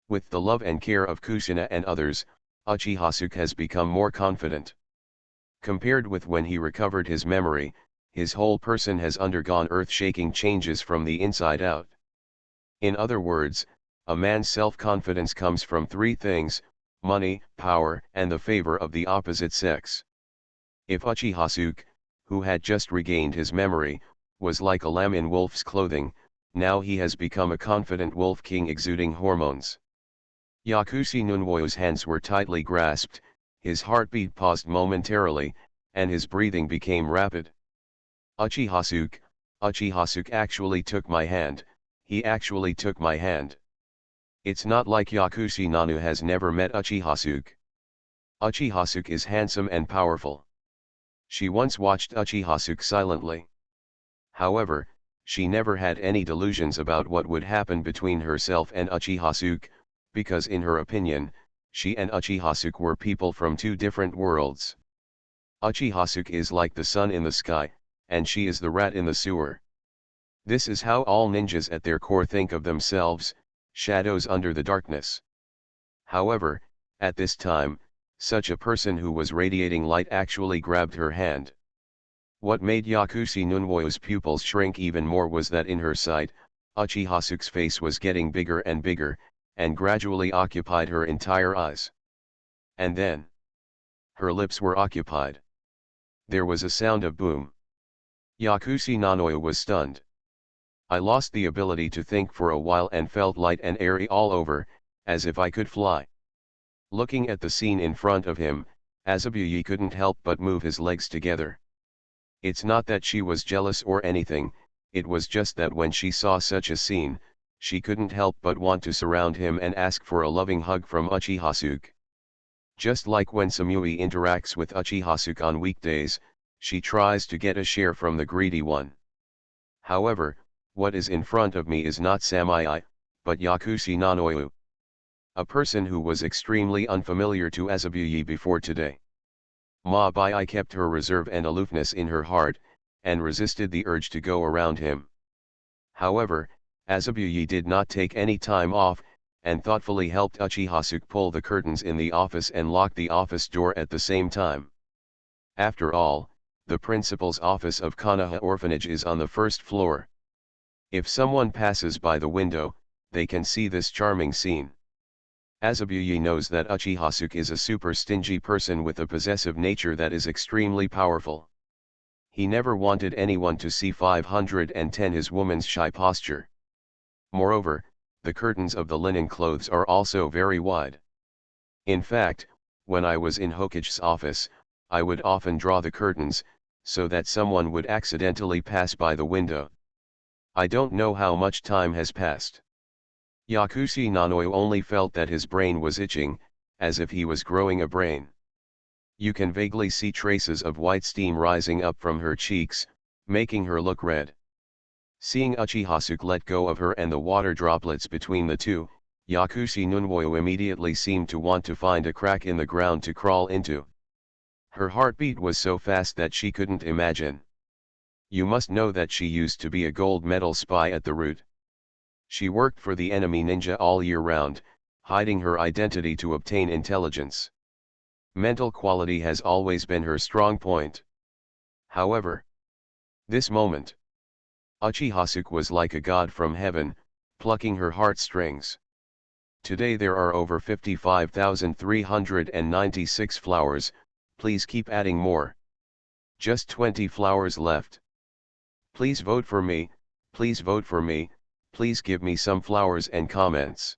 Speaker 1: With the love and care of Kushina and others, Uchihasuke has become more confident. Compared with when he recovered his memory, his whole person has undergone earth-shaking changes from the inside out. In other words, a man's self-confidence comes from three things: money, power, and the favor of the opposite sex. If Uchihasuke, who had just regained his memory, was like a lamb in wolf's clothing, now he has become a confident wolf king exuding hormones. Yakushi Nunwoyo's hands were tightly grasped, his heartbeat paused momentarily, and his breathing became rapid. Uchihasuke actually took my hand, he actually took my hand. It's not like Yakushi Nanu has never met Uchihasuke. Uchihasuke is handsome and powerful. She once watched Uchihasuke silently. However, she never had any delusions about what would happen between herself and Uchihasuke, because in her opinion, she and Uchihasuke were people from two different worlds. Uchihasuke is like the sun in the sky, and she is the rat in the sewer. This is how all ninjas at their core think of themselves, shadows under the darkness. However, at this time, such a person who was radiating light actually grabbed her hand. What made Yakushi Nunwoyo's pupils shrink even more was that in her sight, Uchihasuke's face was getting bigger and bigger, and gradually occupied her entire eyes. And then, her lips were occupied. There was a sound of boom. Yakushi Nanoyu was stunned. I lost the ability to think for a while and felt light and airy all over, as if I could fly. Looking at the scene in front of him, Azabuye couldn't help but move his legs together. It's not that she was jealous or anything, it was just that when she saw such a scene, she couldn't help but want to surround him and ask for a loving hug from Uchihasuke. Just like when Samui interacts with Uchihasuke on weekdays, she tries to get a share from the greedy one. However, what is in front of me is not Samui, but Yakushi Nanoyu. A person who was extremely unfamiliar to Azabuye before today. Mabai kept her reserve and aloofness in her heart, and resisted the urge to go around him. However, Azabuye did not take any time off, and thoughtfully helped Uchihasuke pull the curtains in the office and lock the office door at the same time. After all, the principal's office of Konoha Orphanage is on the first floor. If someone passes by the window, they can see this charming scene. Azabuye knows that Uchihasuke is a super stingy person with a possessive nature that is extremely powerful. He never wanted anyone to see 510 his woman's shy posture. Moreover, the curtains of the linen clothes are also very wide. In fact, when I was in Hokage's office, I would often draw the curtains, so that someone would accidentally pass by the window. I don't know how much time has passed. Yakushi Nanoyu only felt that his brain was itching, as if he was growing a brain. You can vaguely see traces of white steam rising up from her cheeks, making her look red. Seeing Uchihasuke let go of her and the water droplets between the two, Yakushi Nanoyu immediately seemed to want to find a crack in the ground to crawl into. Her heartbeat was so fast that she couldn't imagine. You must know that she used to be a gold medal spy at the root. She worked for the enemy ninja all year round, hiding her identity to obtain intelligence. Mental quality has always been her strong point. However, this moment, Uchihasuke was like a god from heaven, plucking her heartstrings. Today there are over 55,396 flowers, please keep adding more. Just 20 flowers left. Please vote for me, please vote for me, please give me some flowers and comments.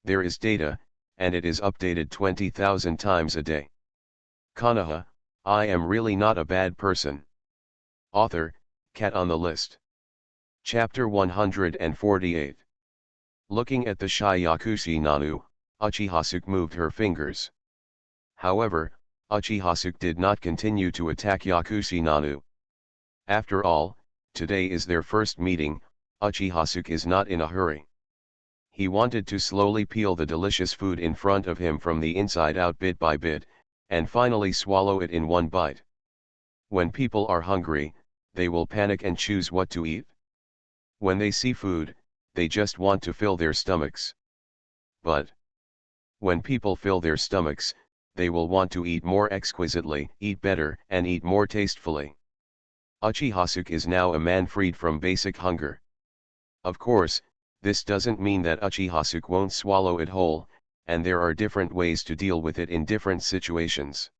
Speaker 1: There is data, and it is updated 20,000 times a day. Konoha, I am really not a bad person. Author, Cat on the List. Chapter 148. Looking at the shy Yakushi Nanoyu, Uchihasuke moved her fingers. However, Uchihasuke did not continue to attack Yakushi Nanoyu. After all, today is their first meeting. Uchihasuke is not in a hurry. He wanted to slowly peel the delicious food in front of him from the inside out bit by bit, and finally swallow it in one bite. When people are hungry, they will panic and choose what to eat. When they see food, they just want to fill their stomachs. But when people fill their stomachs, they will want to eat more exquisitely, eat better, and eat more tastefully. Uchihasuke is now a man freed from basic hunger. Of course, this doesn't mean that Uchihasuke won't swallow it whole, and there are different ways to deal with it in different situations.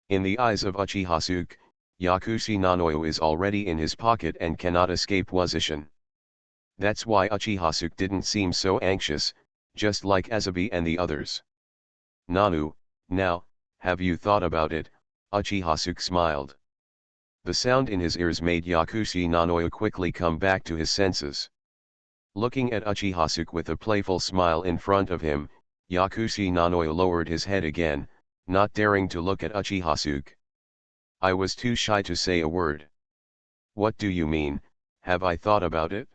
Speaker 1: In the eyes of Uchihasuke, Yakushi Nanoyu is already in his pocket and cannot escape position. That's why Uchihasuke didn't seem so anxious, just like Azabi and the others. Nanu, now, have you thought about it? Uchihasuke smiled. The sound in his ears made Yakushi Nanoyu quickly come back to his senses. Looking at Uchihasuke with a playful smile in front of him, Yakushi Nanoyu lowered his head again, not daring to look at Uchihasuke. I was too shy to say a word. What do you mean, have I thought about it?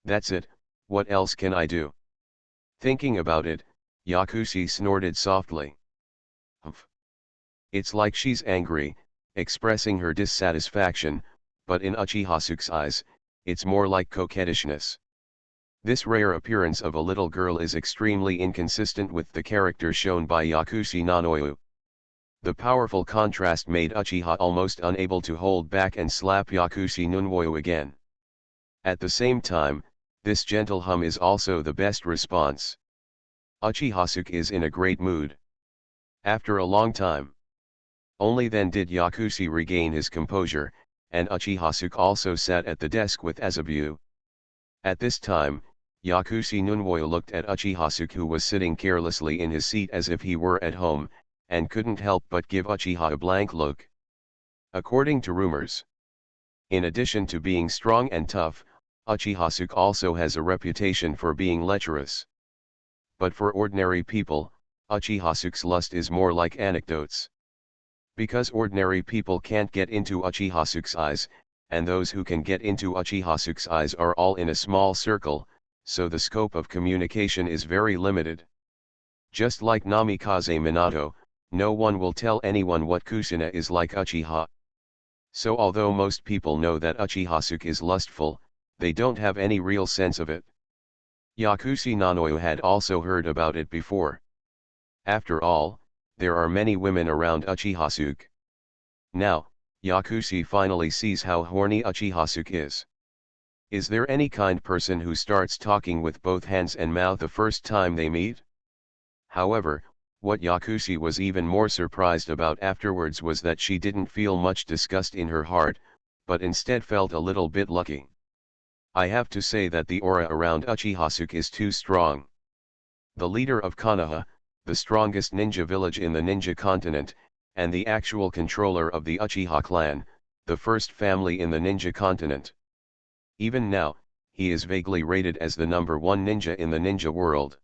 Speaker 1: That's it, what else can I do? Thinking about it, Yakushi snorted softly. Humph. It's like she's angry, expressing her dissatisfaction, but in Uchihasuke's eyes, it's more like coquettishness. This rare appearance of a little girl is extremely inconsistent with the character shown by Yakushi Nanoyu. The powerful contrast made Uchiha almost unable to hold back and slap Yakushi Nanoyu again. At the same time, this gentle hum is also the best response. Uchihasuke is in a great mood. After a long time. Only then did Yakushi regain his composure, and Uchihasuke also sat at the desk with Azabu. At this time, Yakushi Nunwoyo looked at Uchihasuke, who was sitting carelessly in his seat as if he were at home, and couldn't help but give Uchiha a blank look. According to rumors, in addition to being strong and tough, Uchihasuke also has a reputation for being lecherous. But for ordinary people, Uchihasuke's lust is more like anecdotes. Because ordinary people can't get into Uchihasuke's eyes, and those who can get into Uchihasuke's eyes are all in a small circle, so the scope of communication is very limited. Just like Namikaze Minato, no one will tell anyone what Kusina is like Uchiha. So although most people know that Uchihasuke is lustful, they don't have any real sense of it. Yakushi Nanoyo had also heard about it before. After all, there are many women around Uchihasuke. Now, Yakushi finally sees how horny Uchihasuke is. Is there any kind person who starts talking with both hands and mouth the first time they meet? However, what Yakushi was even more surprised about afterwards was that she didn't feel much disgust in her heart, but instead felt a little bit lucky. I have to say that the aura around Uchihasuke is too strong. The leader of Konoha, the strongest ninja village in the ninja continent, and the actual controller of the Uchiha clan, the first family in the ninja continent. Even now, he is vaguely rated as the #1 ninja in the ninja world.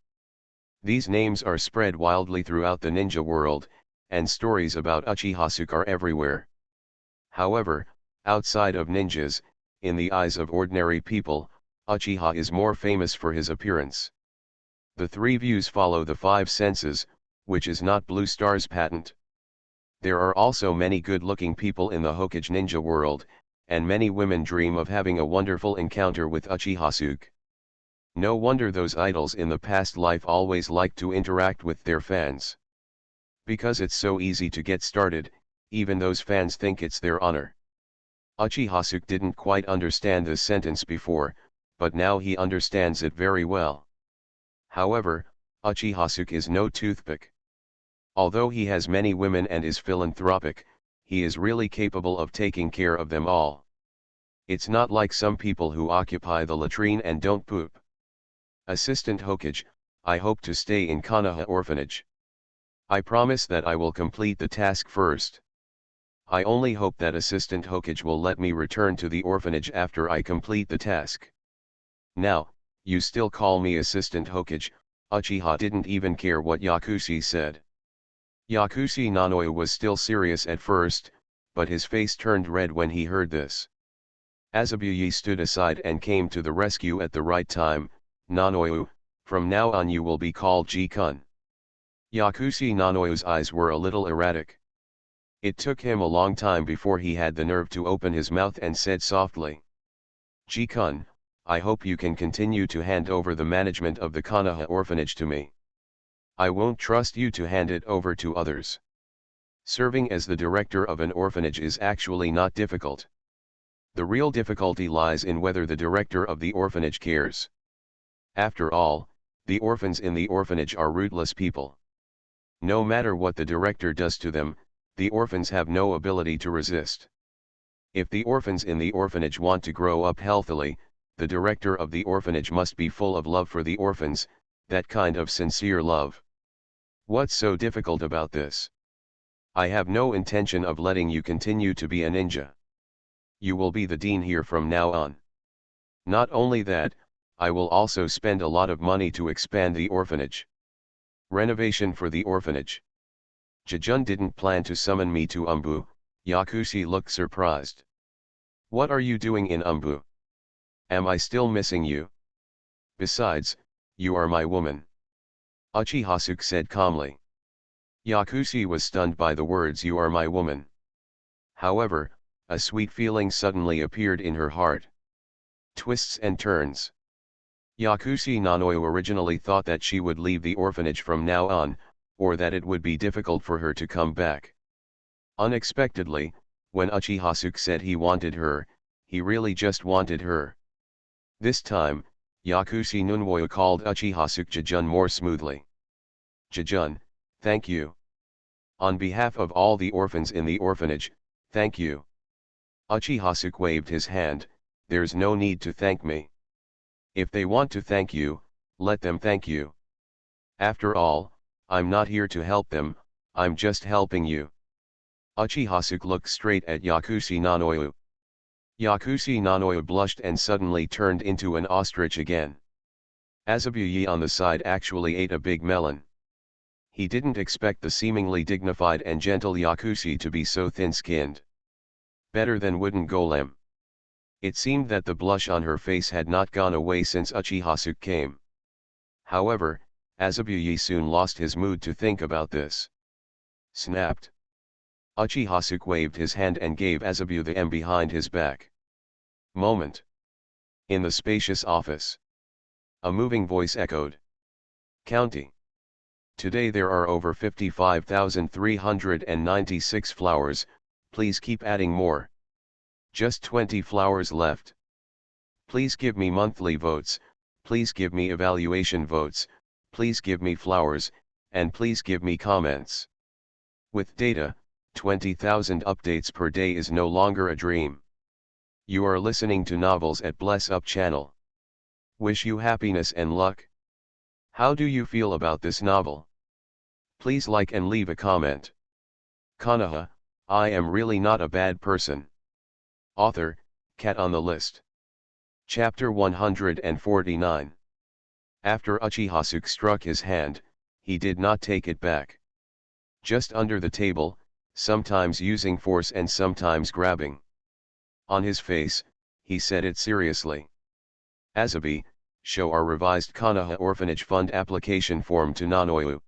Speaker 1: These names are spread wildly throughout the ninja world, and stories about Uchihasuke are everywhere. However, outside of ninjas, in the eyes of ordinary people, Uchiha is more famous for his appearance. The three views follow the five senses, which is not Blue Star's patent. There are also many good-looking people in the Hokage ninja world, and many women dream of having a wonderful encounter with Uchihasuke. No wonder those idols in the past life always like to interact with their fans. Because it's so easy to get started, even those fans think it's their honor. Uchihasuke didn't quite understand this sentence before, but now he understands it very well. However, Uchihasuke is no toothpick. Although he has many women and is philanthropic, he is really capable of taking care of them all. It's not like some people who occupy the latrine and don't poop. Assistant Hokage, I hope to stay in Konoha orphanage. I promise that I will complete the task first. I only hope that Assistant Hokage will let me return to the orphanage after I complete the task. Now, you still call me Assistant Hokage. Uchiha didn't even care what Yakushi said. Yakushi Nanoyo was still serious at first, but his face turned red when he heard this. Azabuye stood aside and came to the rescue at the right time. Nanoyo, from now on you will be called Ji-kun. Yakushi Nanoyo's eyes were a little erratic. It took him a long time before he had the nerve to open his mouth and said softly, Ji-kun, I hope you can continue to hand over the management of the Konoha orphanage to me. I won't trust you to hand it over to others. Serving as the director of an orphanage is actually not difficult. The real difficulty lies in whether the director of the orphanage cares. After all, the orphans in the orphanage are rootless people. No matter what the director does to them, the orphans have no ability to resist. If the orphans in the orphanage want to grow up healthily, the director of the orphanage must be full of love for the orphans, that kind of sincere love. What's so difficult about this? I have no intention of letting you continue to be a ninja. You will be the dean here from now on. Not only that, I will also spend a lot of money to expand the orphanage. Renovation for the orphanage. Jijun didn't plan to summon me to Umbu. Yakushi looked surprised. What are you doing in Umbu? Am I still missing you? Besides, you are my woman. Uchihasuke said calmly. Yakushi was stunned by the words "you are my woman." However, a sweet feeling suddenly appeared in her heart. Twists and turns. Yakushi Nanoyo originally thought that she would leave the orphanage from now on, or that it would be difficult for her to come back. Unexpectedly, when Uchihasuke said he wanted her, he really just wanted her. This time, Yakushi Nunwoyo called Uchihasuke Jijun more smoothly. Jijun, thank you. On behalf of all the orphans in the orphanage, thank you. Uchihasuke waved his hand, there's no need to thank me. If they want to thank you, let them thank you. After all, I'm not here to help them, I'm just helping you. Uchihasuke looked straight at Yakushi Nanoyu. Yakushi Nanoyu blushed and suddenly turned into an ostrich again. Azabuye on the side actually ate a big melon. He didn't expect the seemingly dignified and gentle Yakushi to be so thin-skinned. Better than wooden golem. It seemed that the blush on her face had not gone away since Uchihasuke came. However, Azabuye soon lost his mood to think about this. Snapped. Uchihasuke waved his hand and gave Azabuye the M behind his back. Moment. In the spacious office. A moving voice echoed. Counting. Today there are over 55,396 flowers, please keep adding more. Just 20 flowers left. Please give me monthly votes, please give me evaluation votes, please give me flowers, and please give me comments. With data, 20,000 updates per day is no longer a dream. You are listening to Novels at Bless Up channel. Wish you happiness and luck. How do you feel about this novel? Please like and leave a comment. Konoha, I am really not a bad person. Author, Cat on the List. Chapter 149. After Uchihasuke struck his hand, he did not take it back. Just under the table, sometimes using force and sometimes grabbing. On his face, he said it seriously. Azabi, show our revised Konoha Orphanage Fund application form to Nanoyu.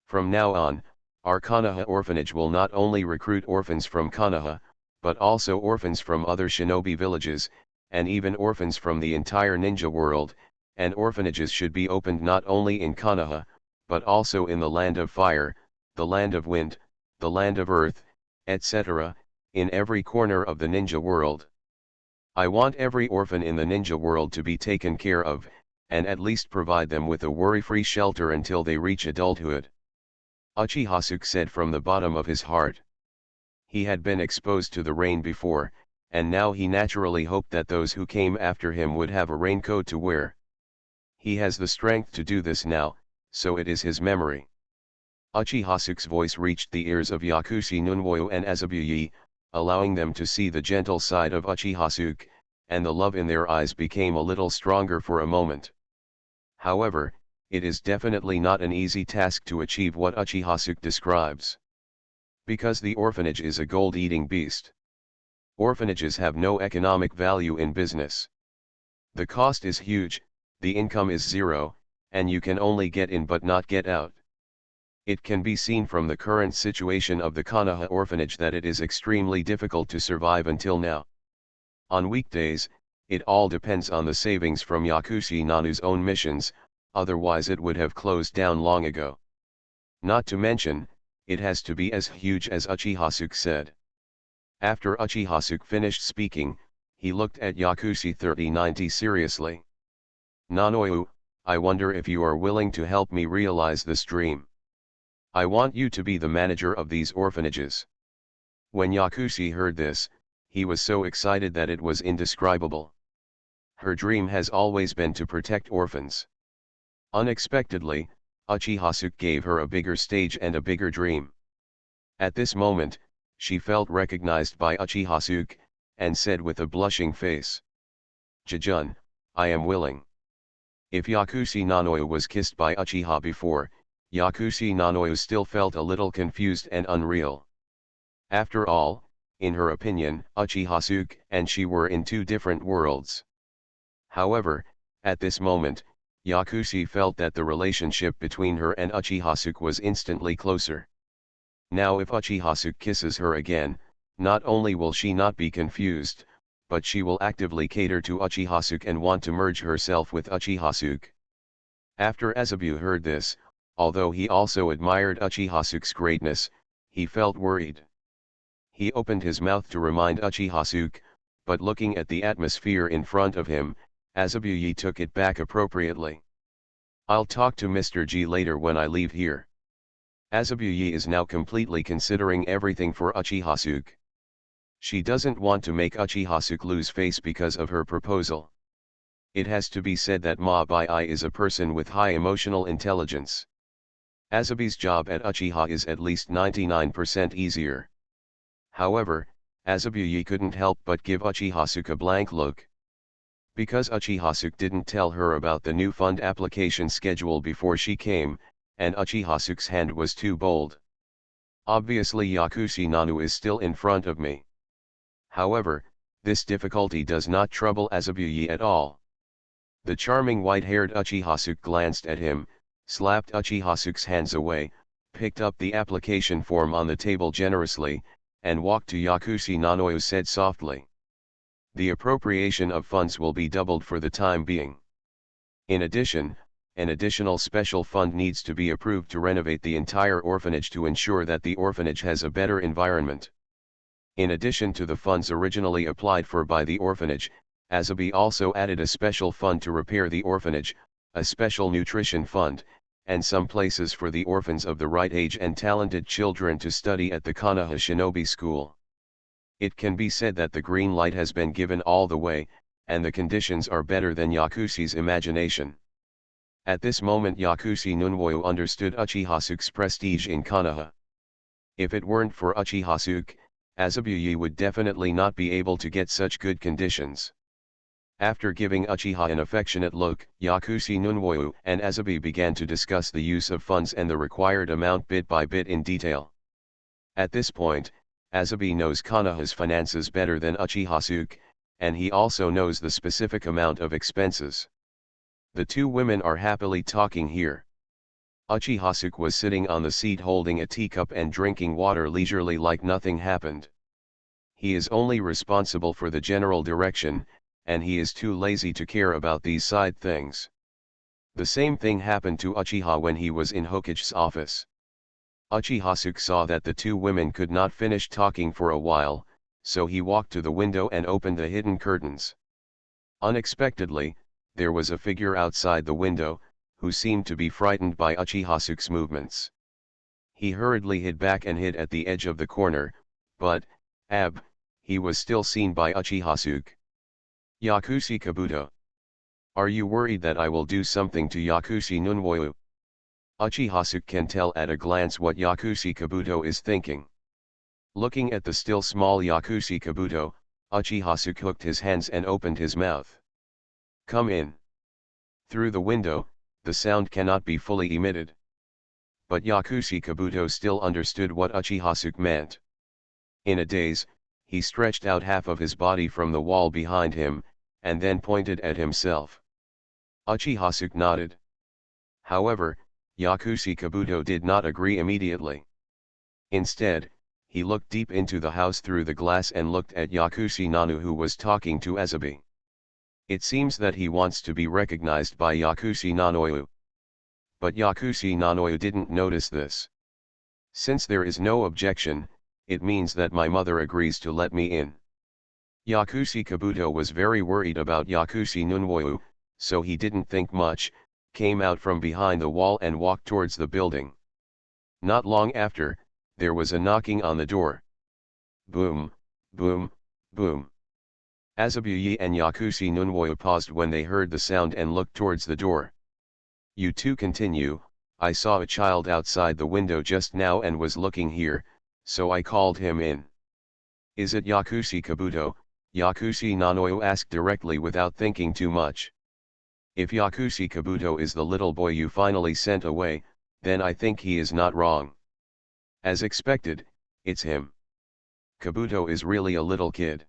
Speaker 1: From now on, our Konoha orphanage will not only recruit orphans from Konoha, but also orphans from other shinobi villages, and even orphans from the entire ninja world, and orphanages should be opened not only in Konoha, but also in the Land of Fire, the Land of Wind, the Land of Earth, etc., in every corner of the ninja world. I want every orphan in the ninja world to be taken care of, and at least provide them with a worry-free shelter until they reach adulthood. Uchihasuke said from the bottom of his heart. He had been exposed to the rain before, and now he naturally hoped that those who came after him would have a raincoat to wear. He has the strength to do this now, so it is his memory. Uchihasuke's voice reached the ears of Yakushi Nunwoyu and Azabuye, allowing them to see the gentle side of Uchihasuke, and the love in their eyes became a little stronger for a moment. However, it is definitely not an easy task to achieve what Uchihasuke describes. Because the orphanage is a gold-eating beast. Orphanages have no economic value in business. The cost is huge, the income is zero, and you can only get in but not get out. It can be seen from the current situation of the Konoha orphanage that it is extremely difficult to survive until now. On weekdays, it all depends on the savings from Yakushi Nanu's own missions, otherwise it would have closed down long ago. Not to mention, it has to be as huge as Uchihasuke said. After Uchihasuke finished speaking, he looked at Yakushi 3090 seriously. Nanoyu, I wonder if you are willing to help me realize this dream. I want you to be the manager of these orphanages. When Yakushi heard this, he was so excited that it was indescribable. Her dream has always been to protect orphans. Unexpectedly, Uchihasuke gave her a bigger stage and a bigger dream. At this moment, she felt recognized by Uchihasuke, and said with a blushing face. Jijun, I am willing. If Yakushi Nanoyu was kissed by Uchiha before, Yakushi Nanoyu still felt a little confused and unreal. After all, in her opinion, Uchihasuke and she were in two different worlds. However, at this moment, Yakushi felt that the relationship between her and Uchihasuke was instantly closer. Now if Uchihasuke kisses her again, not only will she not be confused, but she will actively cater to Uchihasuke and want to merge herself with Uchihasuke. After Azabu heard this, although he also admired Uchihasuke's greatness, he felt worried. He opened his mouth to remind Uchihasuke, but looking at the atmosphere in front of him, Azabuye took it back appropriately. I'll talk to Mr. G later when I leave here. Azabuye is now completely considering everything for Uchihasuke. She doesn't want to make Uchihasuke lose face because of her proposal. It has to be said that Mabai is a person with high emotional intelligence. Azabi's job at Uchiha is at least 99% easier. However, Azabuye couldn't help but give Uchihasuke a blank look. Because Uchihasuke didn't tell her about the new fund application schedule before she came, and Uchihasuke's hand was too bold. Obviously Yakushi Nanu is still in front of me. However, this difficulty does not trouble Azabuye at all. The charming white-haired Uchihasuke glanced at him, slapped Uchihasuke's hands away, picked up the application form on the table generously, and walked to Yakushi Nanoyu said softly. The appropriation of funds will be doubled for the time being. In addition, an additional special fund needs to be approved to renovate the entire orphanage to ensure that the orphanage has a better environment. In addition to the funds originally applied for by the orphanage, Azabi also added a special fund to repair the orphanage, a special nutrition fund, and some places for the orphans of the right age and talented children to study at the Konoha Shinobi School. It can be said that the green light has been given all the way, and the conditions are better than Yakushi's imagination. At this moment Yakushi Nunwoyu understood Uchihasuke's prestige in Konoha. If it weren't for Uchihasuke, Azabuye would definitely not be able to get such good conditions. After giving Uchiha an affectionate look, Yakushi Nunwoyu and Azabi began to discuss the use of funds and the required amount bit by bit in detail. At this point, Azabi knows Konoha's finances better than Uchihasuke, and he also knows the specific amount of expenses. The two women are happily talking here. Uchihasuke was sitting on the seat holding a teacup and drinking water leisurely like nothing happened. He is only responsible for the general direction, and he is too lazy to care about these side things. The same thing happened to Uchiha when he was in Hokage's office. Uchihasuke saw that the two women could not finish talking for a while, so he walked to the window and opened the hidden curtains. Unexpectedly, there was a figure outside the window, who seemed to be frightened by Uchihasuke's movements. He hurriedly hid back and hid at the edge of the corner, but, he was still seen by Uchihasuke. Yakushi Kabuto. Are you worried that I will do something to Yakushi Nunwoyu? Uchihasuke can tell at a glance what Yakushi Kabuto is thinking. Looking at the still small Yakushi Kabuto, Uchihasuke hooked his hands and opened his mouth. Come in. Through the window, the sound cannot be fully emitted. But Yakushi Kabuto still understood what Uchihasuke meant. In a daze, he stretched out half of his body from the wall behind him, and then pointed at himself. Uchihasuke nodded. However, Yakushi Kabuto did not agree immediately. Instead, he looked deep into the house through the glass and looked at Yakushi Nanu who was talking to Azabi. It seems that he wants to be recognized by Yakushi Nanoyu. But Yakushi Nanoyu didn't notice this. Since there is no objection, it means that my mother agrees to let me in. Yakushi Kabuto was very worried about Yakushi Nunwoyu, so he didn't think much, came out from behind the wall and walked towards the building. Not long after, there was a knocking on the door. Boom, boom, boom. Azabuye and Yakushi Nunwoyu paused when they heard the sound and looked towards the door. You two continue. I saw a child outside the window just now and was looking here, so I called him in. Is it Yakushi Kabuto? Yakushi Nanoyu asked directly without thinking too much. If Yakushi Kabuto is the little boy you finally sent away, then I think he is not wrong. As expected, it's him. Kabuto is really a little kid.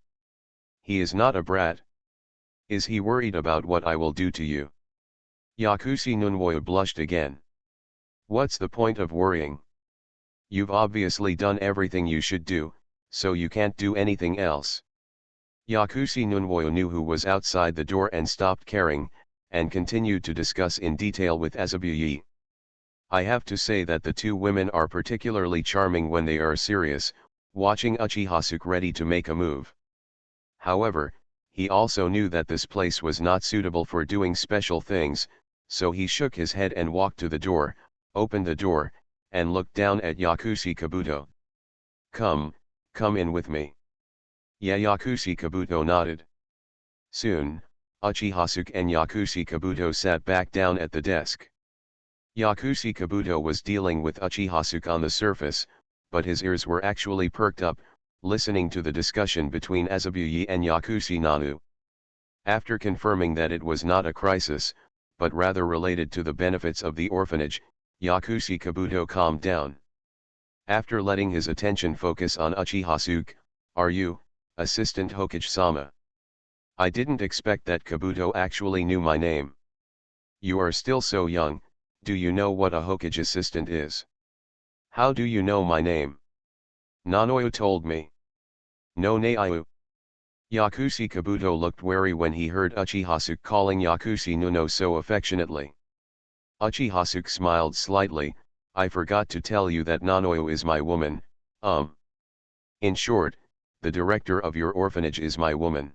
Speaker 1: He is not a brat. Is he worried about what I will do to you? Yakushi Nunwoyu blushed again. What's the point of worrying? You've obviously done everything you should do, so you can't do anything else. Yakushi Nunwoyu knew who was outside the door and stopped caring, and continued to discuss in detail with Azabuye. I have to say that the two women are particularly charming when they are serious, watching Uchihasuke ready to make a move. However, he also knew that this place was not suitable for doing special things, so he shook his head and walked to the door, opened the door, and looked down at Yakushi Kabuto. Come in with me. Yeah, Yakushi Kabuto nodded. Soon, Uchihasuke and Yakushi Kabuto sat back down at the desk. Yakushi Kabuto was dealing with Uchihasuke on the surface, but his ears were actually perked up, listening to the discussion between Azabuye and Yakushi Nanu. After confirming that it was not a crisis, but rather related to the benefits of the orphanage, Yakushi Kabuto calmed down. After letting his attention focus on Uchihasuke, "Are you, Assistant Hokage-sama?" "I didn't expect that Kabuto actually knew my name." "You are still so young, do you know what a Hokage assistant is?" "How do you know my name?" "Nanoyu told me." "No Naiyu." Yakushi Kabuto looked wary when he heard Uchihasuke calling Yakushi Nuno so affectionately. Uchihasuke smiled slightly. "I forgot to tell you that Nanoyu is my woman, In short, the director of your orphanage is my woman."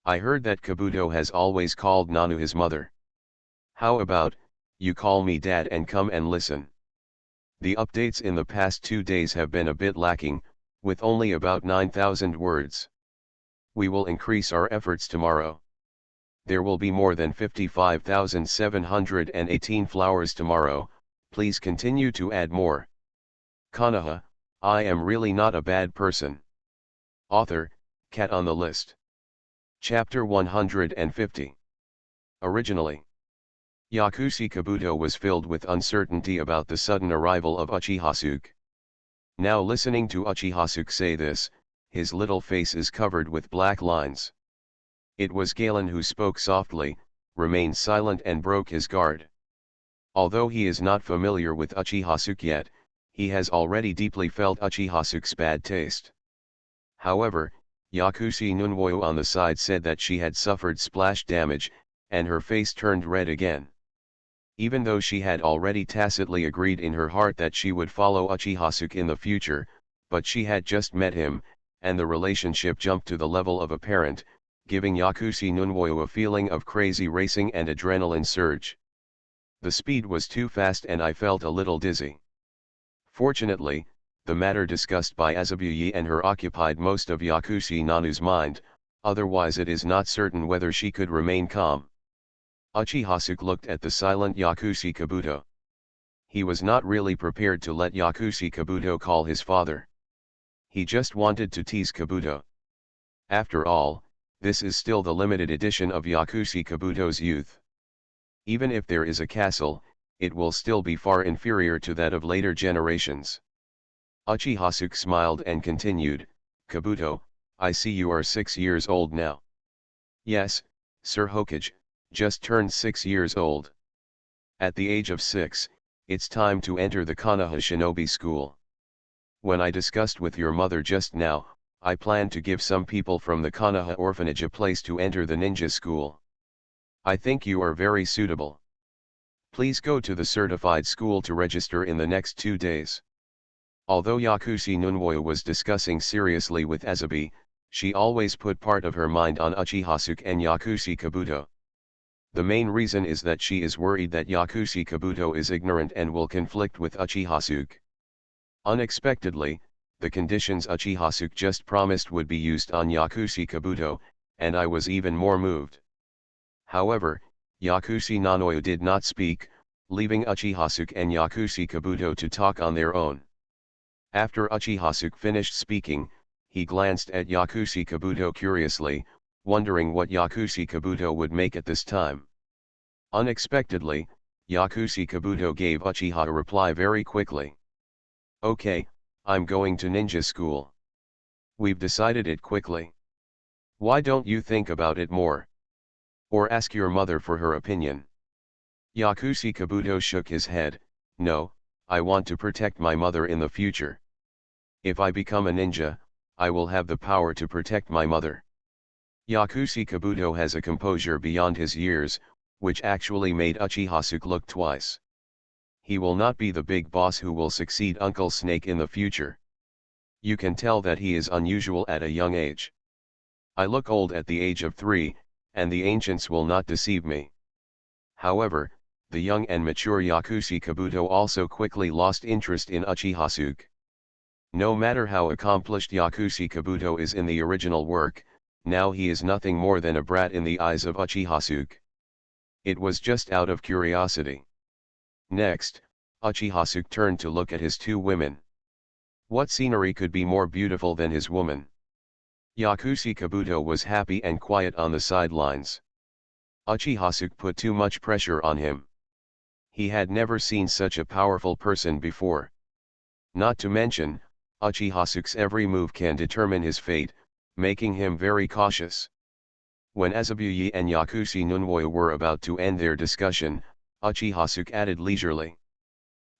Speaker 1: "I heard that Kabuto has always called Nanu his mother." "How about, you call me dad and come and listen." The updates in the past 2 days have been a bit lacking, with only about 9,000 words. We will increase our efforts tomorrow. There will be more than 55,718 flowers tomorrow, please continue to add more. Konoha, I am really not a bad person. Author, Cat on the List. Chapter 150. Originally, Yakushi Kabuto was filled with uncertainty about the sudden arrival of Uchihasuke. Now listening to Uchihasuke say this, his little face is covered with black lines. It was Galen who spoke softly, remained silent and broke his guard. Although he is not familiar with Uchihasuke yet, he has already deeply felt Uchihasuke's bad taste. However, Yakushi Nunwoyu on the side said that she had suffered splash damage, and her face turned red again. Even though she had already tacitly agreed in her heart that she would follow Uchihasuke in the future, but she had just met him, and the relationship jumped to the level of a parent, giving Yakushi Nunwoyu a feeling of crazy racing and adrenaline surge. The speed was too fast and I felt a little dizzy. Fortunately, the matter discussed by Azabuye and her occupied most of Yakushi Nanu's mind, otherwise it is not certain whether she could remain calm. Uchihasuke looked at the silent Yakushi Kabuto. He was not really prepared to let Yakushi Kabuto call his father. He just wanted to tease Kabuto. After all, this is still the limited edition of Yakushi Kabuto's youth. Even if there is a castle, it will still be far inferior to that of later generations. Uchihasuke smiled and continued, "Kabuto, I see you are 6 years old now." "Yes, Sir Hokage, just turned 6 years old. At the age of 6, it's time to enter the Konoha Shinobi School. When I discussed with your mother just now, I plan to give some people from the Konoha orphanage a place to enter the ninja school. I think you are very suitable. Please go to the certified school to register in the next 2 days." Although Yakushi Nunwoyu was discussing seriously with Azabi, she always put part of her mind on Uchihasuke and Yakushi Kabuto. The main reason is that she is worried that Yakushi Kabuto is ignorant and will conflict with Uchihasuke. Unexpectedly, the conditions Uchihasuke just promised would be used on Yakushi Kabuto, and I was even more moved. However, Yakushi Nanoyu did not speak, leaving Uchihasuke and Yakushi Kabuto to talk on their own. After Uchihasuke finished speaking, he glanced at Yakushi Kabuto curiously, wondering what Yakushi Kabuto would make at this time. Unexpectedly, Yakushi Kabuto gave Uchiha a reply very quickly. "Okay, I'm going to ninja school. We've decided it quickly. Why don't you think about it more? Or ask your mother for her opinion?" Yakushi Kabuto shook his head. "No, I want to protect my mother in the future. If I become a ninja, I will have the power to protect my mother." Yakushi Kabuto has a composure beyond his years, which actually made Uchihasuke look twice. He will not be the big boss who will succeed Uncle Snake in the future. You can tell that he is unusual at a young age. I look old at the age of 3, and the ancients will not deceive me. However, the young and mature Yakushi Kabuto also quickly lost interest in Uchihasuke. No matter how accomplished Yakushi Kabuto is in the original work, now he is nothing more than a brat in the eyes of Uchihasuke. It was just out of curiosity. Next, Uchihasuke turned to look at his two women. What scenery could be more beautiful than his woman? Yakushi Kabuto was happy and quiet on the sidelines. Uchihasuke put too much pressure on him. He had never seen such a powerful person before. Not to mention, Uchihasuke's every move can determine his fate, making him very cautious. When Azabuye and Yakushi Nunwoyo were about to end their discussion, Uchihasuke added leisurely.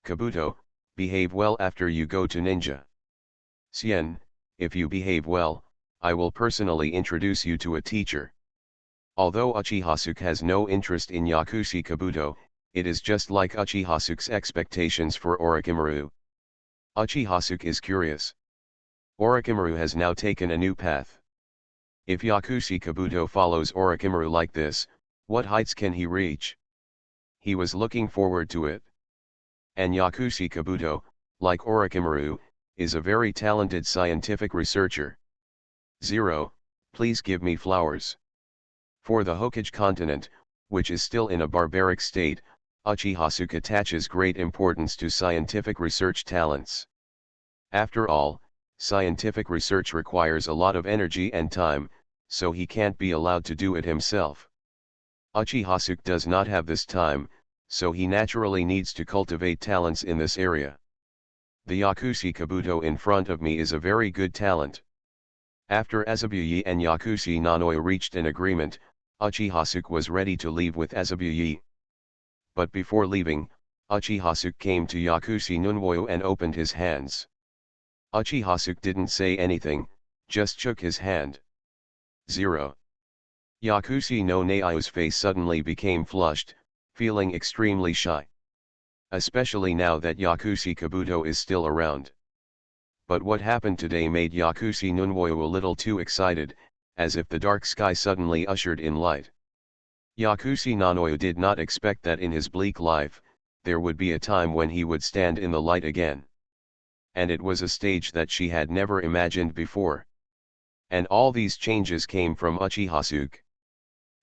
Speaker 1: Kabuto, behave well after you go to ninja. Sien, if you behave well, I will personally introduce you to a teacher. Although Uchihasuke has no interest in Yakushi Kabuto, it is just like Uchihasuke's expectations for Orochimaru. Uchihasuke is curious. Orochimaru has now taken a new path. If Yakushi Kabuto follows Orochimaru like this, what heights can he reach? He was looking forward to it. And Yakushi Kabuto, like Orochimaru, is a very talented scientific researcher. 0. Please give me flowers. For the Hokage continent, which is still in a barbaric state, Uchihasuke attaches great importance to scientific research talents. After all, scientific research requires a lot of energy and time, so he can't be allowed to do it himself. Uchihasuke does not have this time, so he naturally needs to cultivate talents in this area. The Yakushi Kabuto in front of me is a very good talent. After Azabuye and Yakushi Nanoyo reached an agreement, Uchihasuke was ready to leave with Azabuye. But before leaving, Uchihasuke came to Yakushi Nunwoyo and opened his hands. Uchihasuke didn't say anything, just shook his hand. 0. Yakushi no Nao's face suddenly became flushed, feeling extremely shy. Especially now that Yakushi Kabuto is still around. But what happened today made Yakushi Nunwoyo a little too excited, as if the dark sky suddenly ushered in light. Yakushi Nanoyo did not expect that in his bleak life, there would be a time when he would stand in the light again. And it was a stage that she had never imagined before. And all these changes came from Uchihasuke.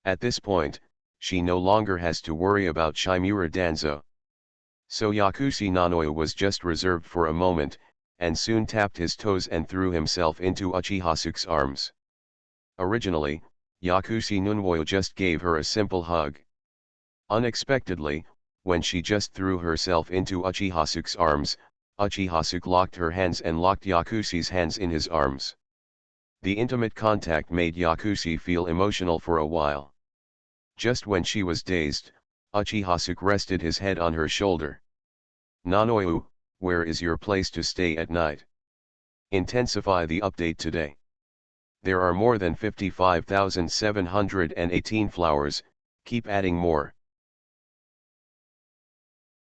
Speaker 1: At this point, she no longer has to worry about Shimura Danzo. So Yakushi Nanoyo was just reserved for a moment, and soon tapped his toes and threw himself into Uchihasuke's arms. Originally, Yakushi Nunwoyo just gave her a simple hug. Unexpectedly, when she just threw herself into Uchihasuke's arms, Uchihasuke locked her hands and locked Yakushi's hands in his arms. The intimate contact made Yakushi feel emotional for a while. Just when she was dazed, Uchihasuke rested his head on her shoulder. Nanoyo, where is your place to stay at night? Intensify the update today. There are more than 55,718 flowers, keep adding more.